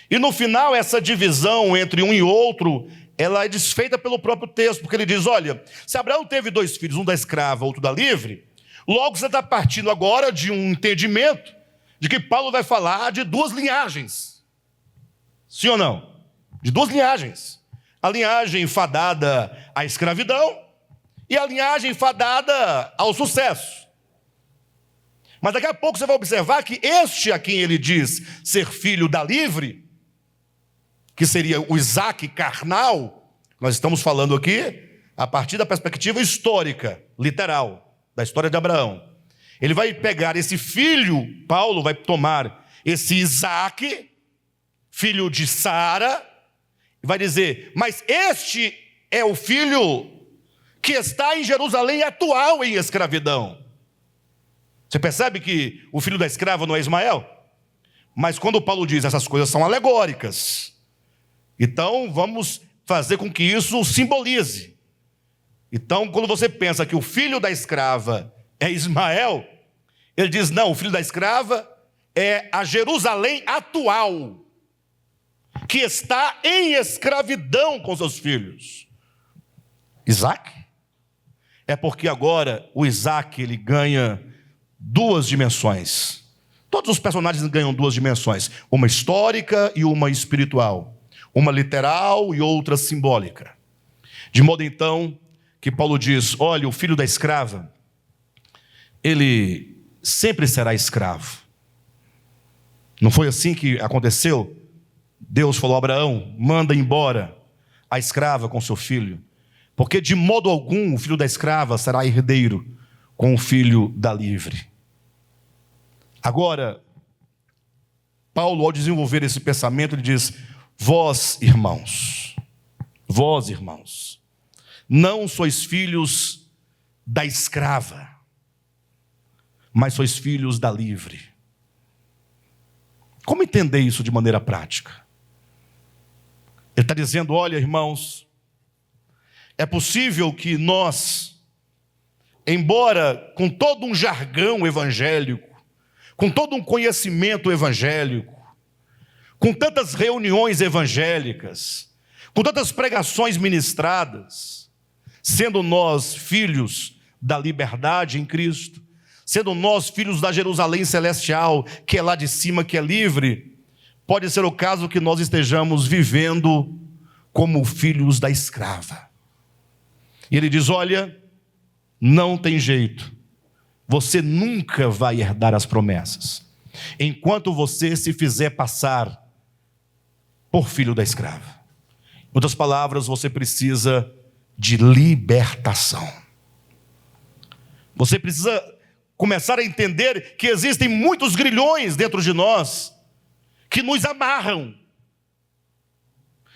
A: E no final, essa divisão entre um e outro, ela é desfeita pelo próprio texto, porque ele diz: olha, se Abraão teve 2 filhos, um da escrava, outro da livre, logo você está partindo agora de um entendimento de que Paulo vai falar de 2 linhagens. Sim ou não? De 2 linhagens. A linhagem fadada à escravidão e a linhagem fadada ao sucesso. Mas daqui a pouco você vai observar que este a quem ele diz ser filho da livre, que seria o Isaque carnal, nós estamos falando aqui a partir da perspectiva histórica, literal, da história de Abraão. Ele vai pegar esse filho, Paulo vai tomar esse Isaque, filho de Sara, e vai dizer: mas este é o filho que está em Jerusalém atual em escravidão. Você percebe que o filho da escrava não é Ismael? Mas quando Paulo diz essas coisas são alegóricas, então vamos fazer com que isso simbolize. Então, quando você pensa que o filho da escrava é Ismael, ele diz: não, o filho da escrava é a Jerusalém atual, que está em escravidão com seus filhos. Isaque? É porque agora o Isaque ele ganha 2 dimensões. Todos os personagens ganham 2 dimensões, uma histórica e uma espiritual, uma literal e outra simbólica. De modo então que Paulo diz: olha, o filho da escrava, ele sempre será escravo. Não foi assim que aconteceu? Deus falou a Abraão: manda embora a escrava com seu filho, porque de modo algum o filho da escrava será herdeiro com o filho da livre. Agora, Paulo, ao desenvolver esse pensamento, ele diz: vós, irmãos, não sois filhos da escrava, mas sois filhos da livre. Como entender isso de maneira prática? Ele está dizendo: olha, irmãos, é possível que nós, embora com todo um jargão evangélico, com todo um conhecimento evangélico, com tantas reuniões evangélicas, com tantas pregações ministradas, sendo nós filhos da liberdade em Cristo, sendo nós filhos da Jerusalém celestial, que é lá de cima, que é livre, pode ser o caso que nós estejamos vivendo como filhos da escrava. E ele diz: olha, não tem jeito, você nunca vai herdar as promessas, enquanto você se fizer passar por filho da escrava. Em outras palavras, você precisa de libertação. Você precisa começar a entender que existem muitos grilhões dentro de nós que nos amarram.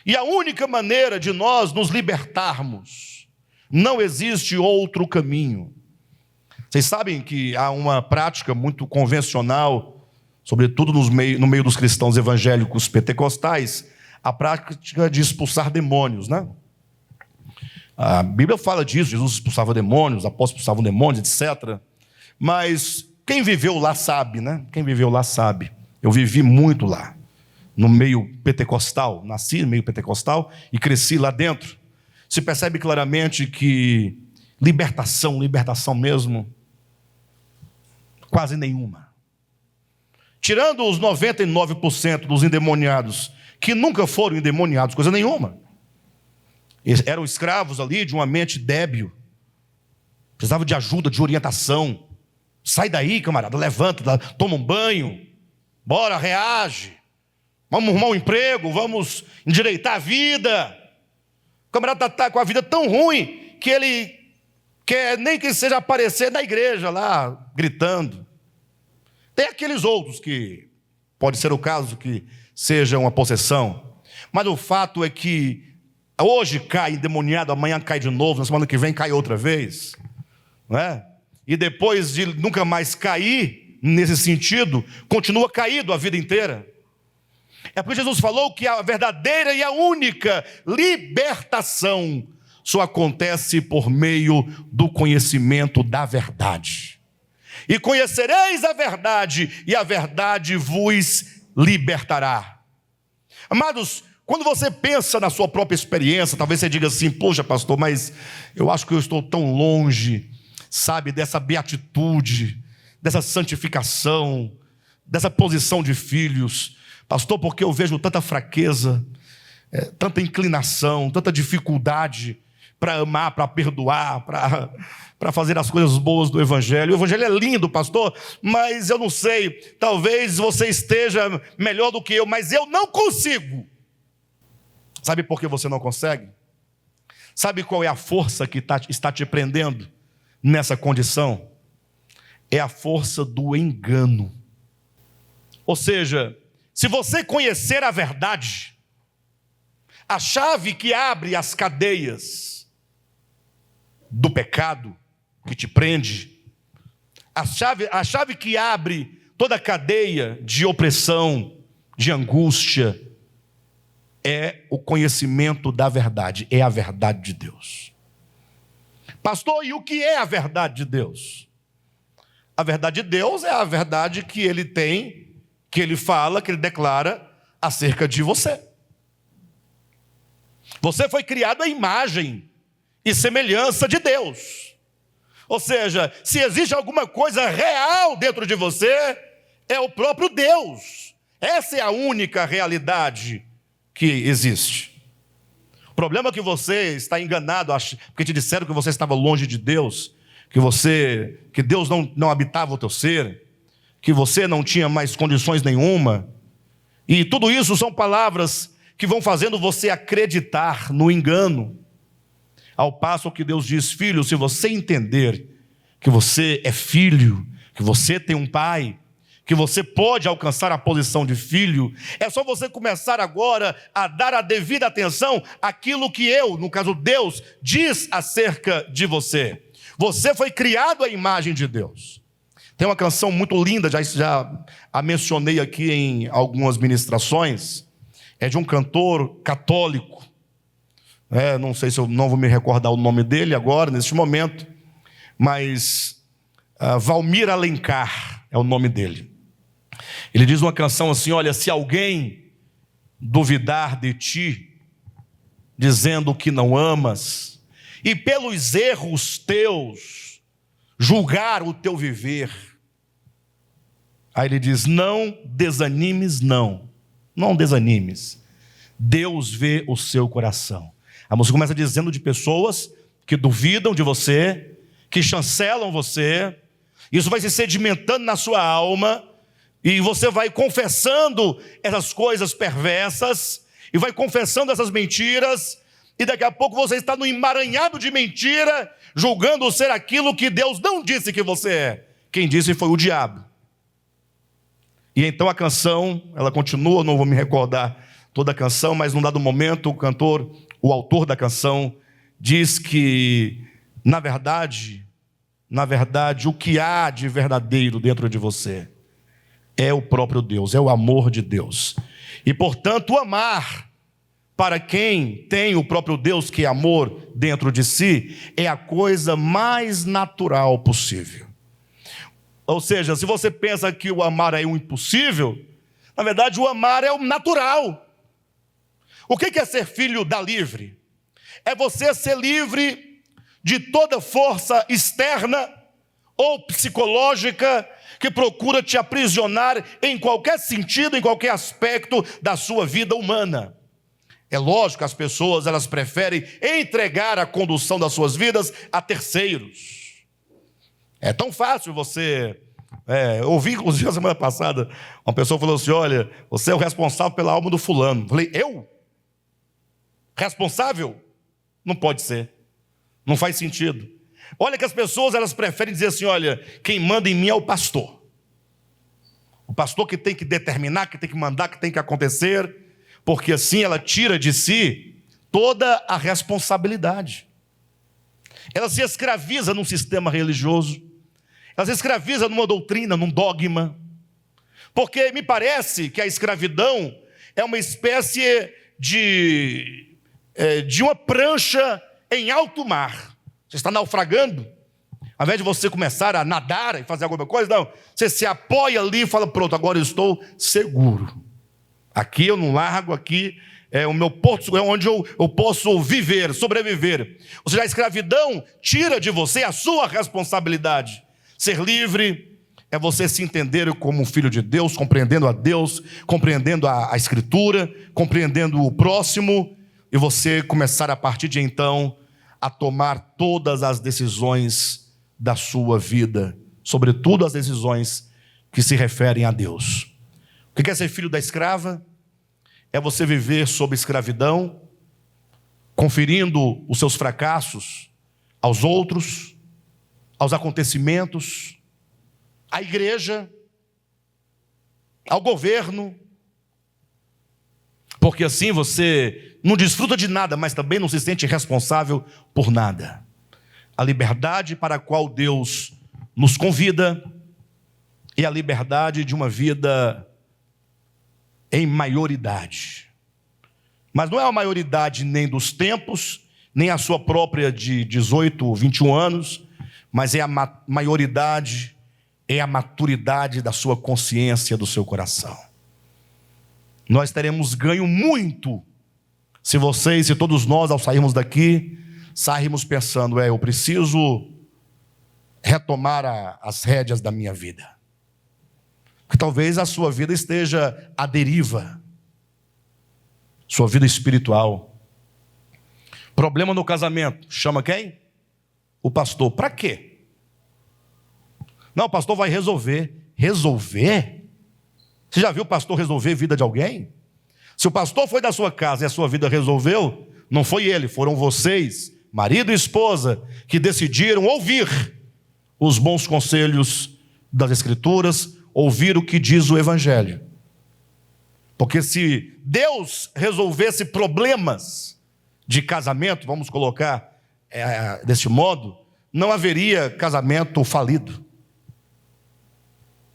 A: E a única maneira de nós nos libertarmos, não existe outro caminho. Vocês sabem que há uma prática muito convencional, sobretudo no meio dos cristãos evangélicos pentecostais, a prática de expulsar demônios, né? A Bíblia fala disso, Jesus expulsava demônios, os apóstolos expulsavam demônios, etc. Mas quem viveu lá sabe, né? Quem viveu lá sabe. Eu vivi muito lá, no meio pentecostal, nasci no meio pentecostal e cresci lá dentro. Se percebe claramente que libertação mesmo, quase nenhuma. Tirando os 99% dos endemoniados, que nunca foram endemoniados, coisa nenhuma. Eles eram escravos ali de uma mente débil, precisavam de ajuda, de orientação. Sai daí, camarada, levanta, toma um banho, bora, reage, vamos arrumar um emprego, vamos endireitar a vida. O camarada está com a vida tão ruim que ele quer nem que seja aparecer na igreja lá, gritando. Tem aqueles outros que pode ser o caso que seja uma possessão, mas o fato é que hoje cai endemoniado, amanhã cai de novo, na semana que vem cai outra vez, não é? E depois de nunca mais cair nesse sentido, continua caído a vida inteira. É porque Jesus falou que a verdadeira e a única libertação só acontece por meio do conhecimento da verdade. E conhecereis a verdade, e a verdade vos libertará. Amados, quando você pensa na sua própria experiência, talvez você diga assim: poxa, pastor, mas eu acho que eu estou tão longe, sabe, dessa beatitude, dessa santificação, dessa posição de filhos. Pastor, porque eu vejo tanta fraqueza, tanta inclinação, tanta dificuldade para amar, para perdoar, para fazer as coisas boas do Evangelho. O Evangelho é lindo, pastor, mas eu não sei, talvez você esteja melhor do que eu, mas eu não consigo. Sabe por que você não consegue? Sabe qual é a força que está te prendendo nessa condição? É a força do engano. Ou seja, se você conhecer a verdade, a chave que abre as cadeias do pecado que te prende, a chave que abre toda a cadeia de opressão, de angústia, é o conhecimento da verdade, é a verdade de Deus. Pastor, e o que é a verdade de Deus? A verdade de Deus é a verdade que Ele tem, que Ele fala, que Ele declara acerca de você. Você foi criado à imagem e semelhança de Deus. Ou seja, se existe alguma coisa real dentro de você, é o próprio Deus. Essa é a única realidade que existe. O problema é que você está enganado, porque te disseram que você estava longe de Deus, que Deus não habitava o teu ser, que você não tinha mais condições nenhuma. E tudo isso são palavras que vão fazendo você acreditar no engano. Ao passo que Deus diz: filho, se você entender que você é filho, que você tem um pai, que você pode alcançar a posição de filho, é só você começar agora a dar a devida atenção àquilo que eu, no caso Deus, diz acerca de você. Você foi criado à imagem de Deus. Tem uma canção muito linda, já a mencionei aqui em algumas ministrações, é de um cantor católico, não sei se eu não vou me recordar o nome dele agora, neste momento, mas Valmir Alencar é o nome dele. Ele diz uma canção assim: olha, se alguém duvidar de ti, dizendo que não amas, e pelos erros teus julgar o teu viver, aí ele diz: não desanimes, não desanimes, Deus vê o seu coração. A música começa dizendo de pessoas que duvidam de você, que chancelam você, isso vai se sedimentando na sua alma, e você vai confessando essas coisas perversas, e vai confessando essas mentiras, e daqui a pouco você está no emaranhado de mentira, julgando ser aquilo que Deus não disse que você é. Quem disse foi o diabo. E então a canção, ela continua, não vou me recordar toda a canção, mas num dado momento o autor da canção, diz que, na verdade, o que há de verdadeiro dentro de você é o próprio Deus, é o amor de Deus. E, portanto, amar para quem tem o próprio Deus, que é amor dentro de si, é a coisa mais natural possível. Ou seja, se você pensa que o amar é o impossível, na verdade o amar é o natural. O que é ser filho da livre? É você ser livre de toda força externa ou psicológica que procura te aprisionar em qualquer sentido, em qualquer aspecto da sua vida humana. É lógico que as pessoas, elas preferem entregar a condução das suas vidas a terceiros. É tão fácil você... eu ouvi, inclusive, a semana passada, uma pessoa falou assim: olha, você é o responsável pela alma do fulano. Eu falei: eu? Responsável? Não pode ser. Não faz sentido. Olha que as pessoas, elas preferem dizer assim: olha, quem manda em mim é o pastor. O pastor que tem que determinar, que tem que mandar, que tem que acontecer, porque assim ela tira de si toda a responsabilidade. Ela se escraviza num sistema religioso, ela se escraviza numa doutrina, num dogma, porque me parece que a escravidão é uma espécie de uma prancha em alto mar. Você está naufragando, ao invés de você começar a nadar e fazer alguma coisa, não, você se apoia ali e fala: pronto, agora eu estou seguro. Aqui eu não largo, aqui é o meu porto, é onde eu posso viver, sobreviver. Ou seja, a escravidão tira de você a sua responsabilidade. Ser livre é você se entender como um filho de Deus, compreendendo a Deus, compreendendo a Escritura, compreendendo o próximo, e você começar a partir de então a tomar todas as decisões da sua vida, sobretudo as decisões que se referem a Deus. O que é ser filho da escrava? É você viver sob escravidão, conferindo os seus fracassos aos outros, aos acontecimentos, à igreja, ao governo, porque assim você não desfruta de nada, mas também não se sente responsável por nada. A liberdade para a qual Deus nos convida é a liberdade de uma vida em maioridade. Mas não é a maioridade nem dos tempos, nem a sua própria de 18, 21 anos, mas é a maioridade, é a maturidade da sua consciência, do seu coração. Nós teremos ganho muito se vocês e todos nós, ao sairmos daqui, sairmos pensando: eu preciso retomar as rédeas da minha vida. Porque talvez a sua vida esteja à deriva, sua vida espiritual. Problema no casamento, chama quem? O pastor. Para quê? Não, o pastor vai resolver. Resolver? Você já viu o pastor resolver a vida de alguém? Se o pastor foi da sua casa e a sua vida resolveu, não foi ele, foram vocês, marido e esposa, que decidiram ouvir os bons conselhos das Escrituras, ouvir o que diz o Evangelho. Porque se Deus resolvesse problemas de casamento, vamos colocar deste modo, não haveria casamento falido.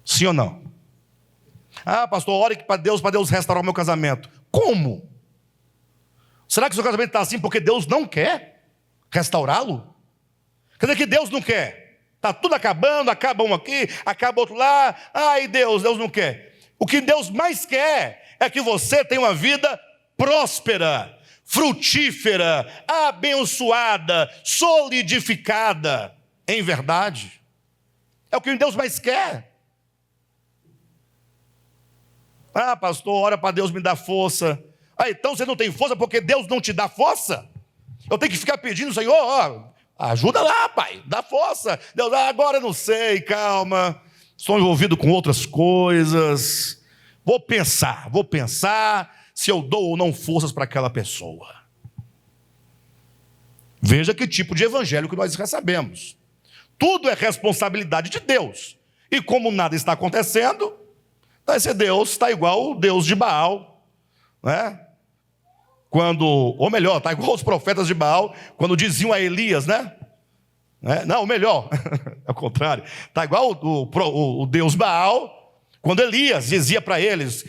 A: Sim ou não? Ah, pastor, ore para Deus restaurar o meu casamento. Como? Será que o seu casamento está assim porque Deus não quer restaurá-lo? Quer dizer que Deus não quer. Está tudo acabando, acaba um aqui, acaba outro lá. Ai, Deus não quer. O que Deus mais quer é que você tenha uma vida próspera, frutífera, abençoada, solidificada em verdade. É o que Deus mais quer. Ah, pastor, ora para Deus me dar força. Ah, então você não tem força porque Deus não te dá força? Eu tenho que ficar pedindo, Senhor, ajuda lá, Pai, dá força. Deus, agora eu não sei, calma. Estou envolvido com outras coisas. Vou pensar se eu dou ou não forças para aquela pessoa. Veja que tipo de evangelho que nós recebemos. Tudo é responsabilidade de Deus. E como nada está acontecendo, esse Deus está igual o Deus de Baal, né? Ou melhor, está igual os profetas de Baal, quando diziam a Elias, né? Não, melhor, é o contrário. Está igual o Deus Baal, quando Elias dizia para eles,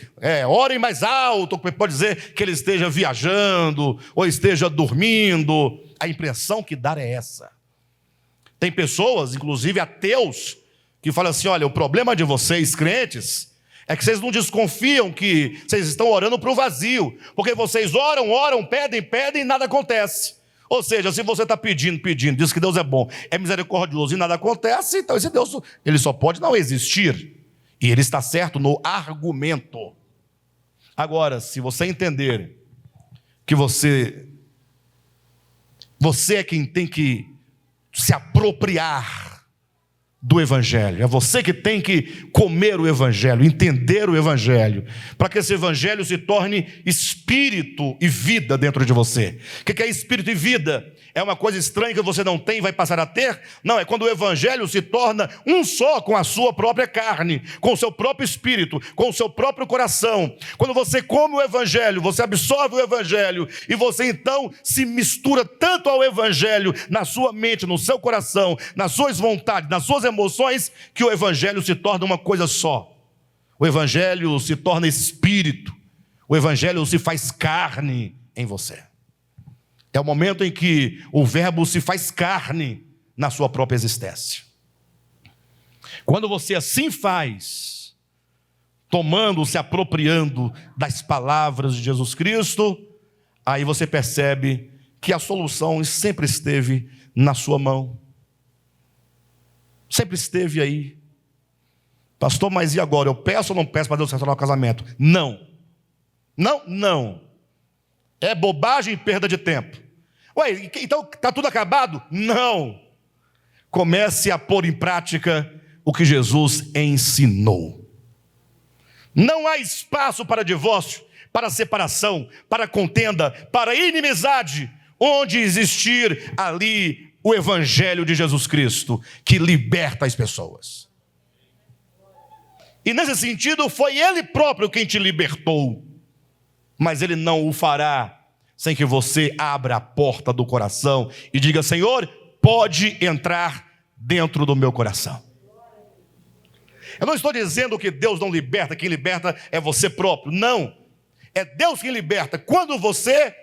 A: orem mais alto, pode dizer que ele esteja viajando, ou esteja dormindo. A impressão que dá é essa. Tem pessoas, inclusive ateus, que falam assim, olha, o problema de vocês, crentes, é que vocês não desconfiam que vocês estão orando para o vazio, porque vocês oram, pedem e nada acontece. Ou seja, se você está pedindo, diz que Deus é bom, é misericordioso e nada acontece, então esse Deus ele só pode não existir. E ele está certo no argumento. Agora, se você entender que você é quem tem que se apropriar do Evangelho, é você que tem que comer o Evangelho, entender o Evangelho, para que esse Evangelho se torne espírito e vida dentro de você. O que é espírito e vida? É uma coisa estranha que você não tem e vai passar a ter? Não, é quando o Evangelho se torna um só com a sua própria carne, com o seu próprio espírito, com o seu próprio coração. Quando você come o Evangelho, você absorve o Evangelho, e você então se mistura tanto ao Evangelho na sua mente, no seu coração, nas suas vontades, nas suas emoções, que o Evangelho se torna uma coisa só. O Evangelho se torna espírito. O Evangelho se faz carne em você. É o momento em que o verbo se faz carne na sua própria existência. Quando você assim faz, se apropriando das palavras de Jesus Cristo, aí você percebe que a solução sempre esteve na sua mão. Sempre esteve aí. Pastor, mas e agora? Eu peço ou não peço para Deus restaurar o casamento? Não. É bobagem e perda de tempo. Ué, então está tudo acabado? Não. Comece a pôr em prática o que Jesus ensinou. Não há espaço para divórcio, para separação, para contenda, para inimizade, onde existir ali o Evangelho de Jesus Cristo, que liberta as pessoas. E nesse sentido, foi Ele próprio quem te libertou. Mas Ele não o fará sem que você abra a porta do coração e diga, Senhor, pode entrar dentro do meu coração. Eu não estou dizendo que Deus não liberta, quem liberta é você próprio. Não, é Deus quem liberta. Quando você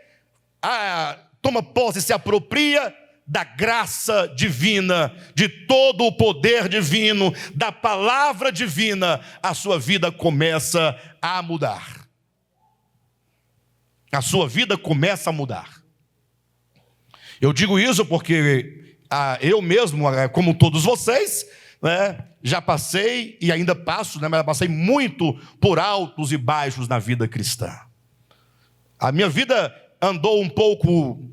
A: toma posse, se apropria da graça divina, de todo o poder divino, da palavra divina, a sua vida começa a mudar. A sua vida começa a mudar. Eu digo isso porque eu mesmo, como todos vocês, né, já passei e ainda passo, mas passei muito por altos e baixos na vida cristã. A minha vida andou um pouco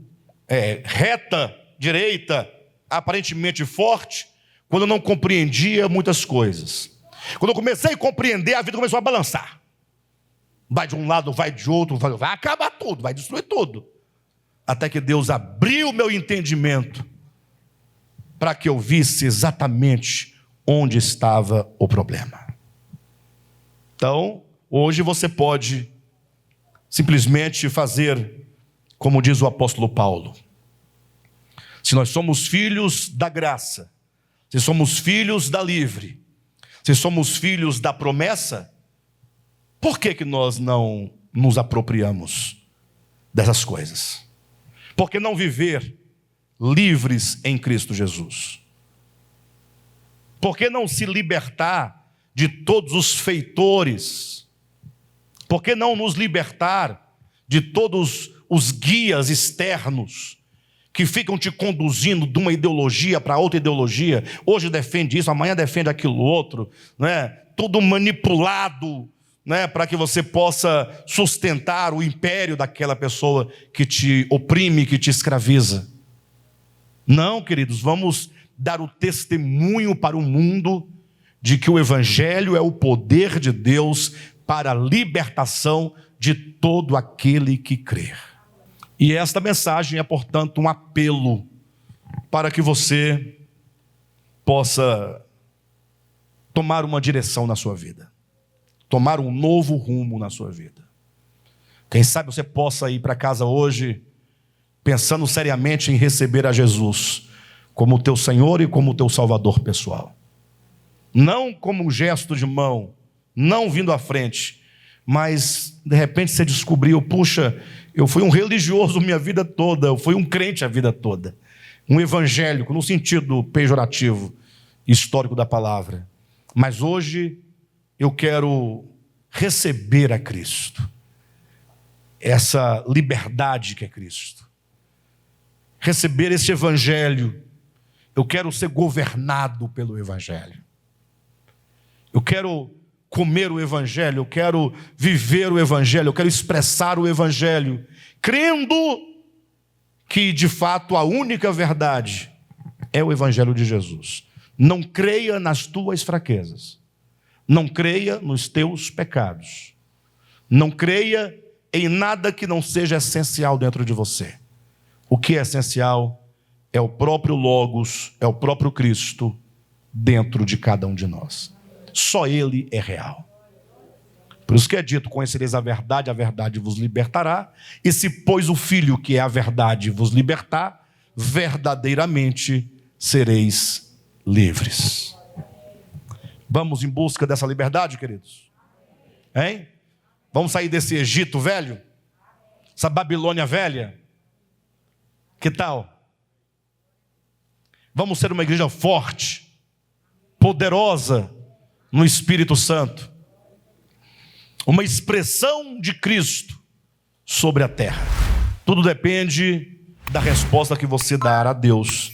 A: reta, direita, aparentemente forte, quando eu não compreendia muitas coisas. Quando eu comecei a compreender, a vida começou a balançar. Vai de um lado, vai de outro, vai acabar tudo, vai destruir tudo. Até que Deus abriu o meu entendimento para que eu visse exatamente onde estava o problema. Então, hoje você pode simplesmente fazer como diz o apóstolo Paulo. Se nós somos filhos da graça, se somos filhos da livre, se somos filhos da promessa, por que nós não nos apropriamos dessas coisas? Por que não viver livres em Cristo Jesus? Por que não se libertar de todos os feitores? Por que não nos libertar de todos os guias externos que ficam te conduzindo de uma ideologia para outra ideologia? Hoje defende isso, amanhã defende aquilo outro, né? Tudo manipulado, né? Para que você possa sustentar o império daquela pessoa que te oprime, que te escraviza. Não, queridos, vamos dar o testemunho para o mundo de que o Evangelho é o poder de Deus para a libertação de todo aquele que crer. E esta mensagem é, portanto, um apelo para que você possa tomar uma direção na sua vida, tomar um novo rumo na sua vida. Quem sabe você possa ir para casa hoje pensando seriamente em receber a Jesus como teu Senhor e como teu Salvador pessoal. Não como um gesto de mão, não vindo à frente, mas de repente você descobriu, puxa, eu fui um religioso minha vida toda, eu fui um crente a vida toda, um evangélico no sentido pejorativo, histórico da palavra, mas hoje eu quero receber a Cristo, essa liberdade que é Cristo, receber esse evangelho. Eu quero ser governado pelo evangelho, eu quero comer o evangelho, eu quero viver o evangelho, eu quero expressar o evangelho, crendo que de fato a única verdade é o evangelho de Jesus. Não creia nas tuas fraquezas, não creia nos teus pecados, não creia em nada que não seja essencial dentro de você. O que é essencial é o próprio Logos, é o próprio Cristo dentro de cada um de nós. Só Ele é real. Por isso que é dito, conhecereis a verdade vos libertará, e se pois o Filho, que é a verdade, vos libertar, verdadeiramente sereis livres. Vamos em busca dessa liberdade, queridos? Hein? Vamos sair desse Egito velho? Essa Babilônia velha? Que tal? Vamos ser uma igreja forte, poderosa no Espírito Santo, uma expressão de Cristo sobre a terra. Tudo depende da resposta que você dar a Deus,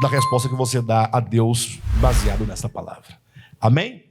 A: da resposta que você dá a Deus baseado nessa palavra. Amém?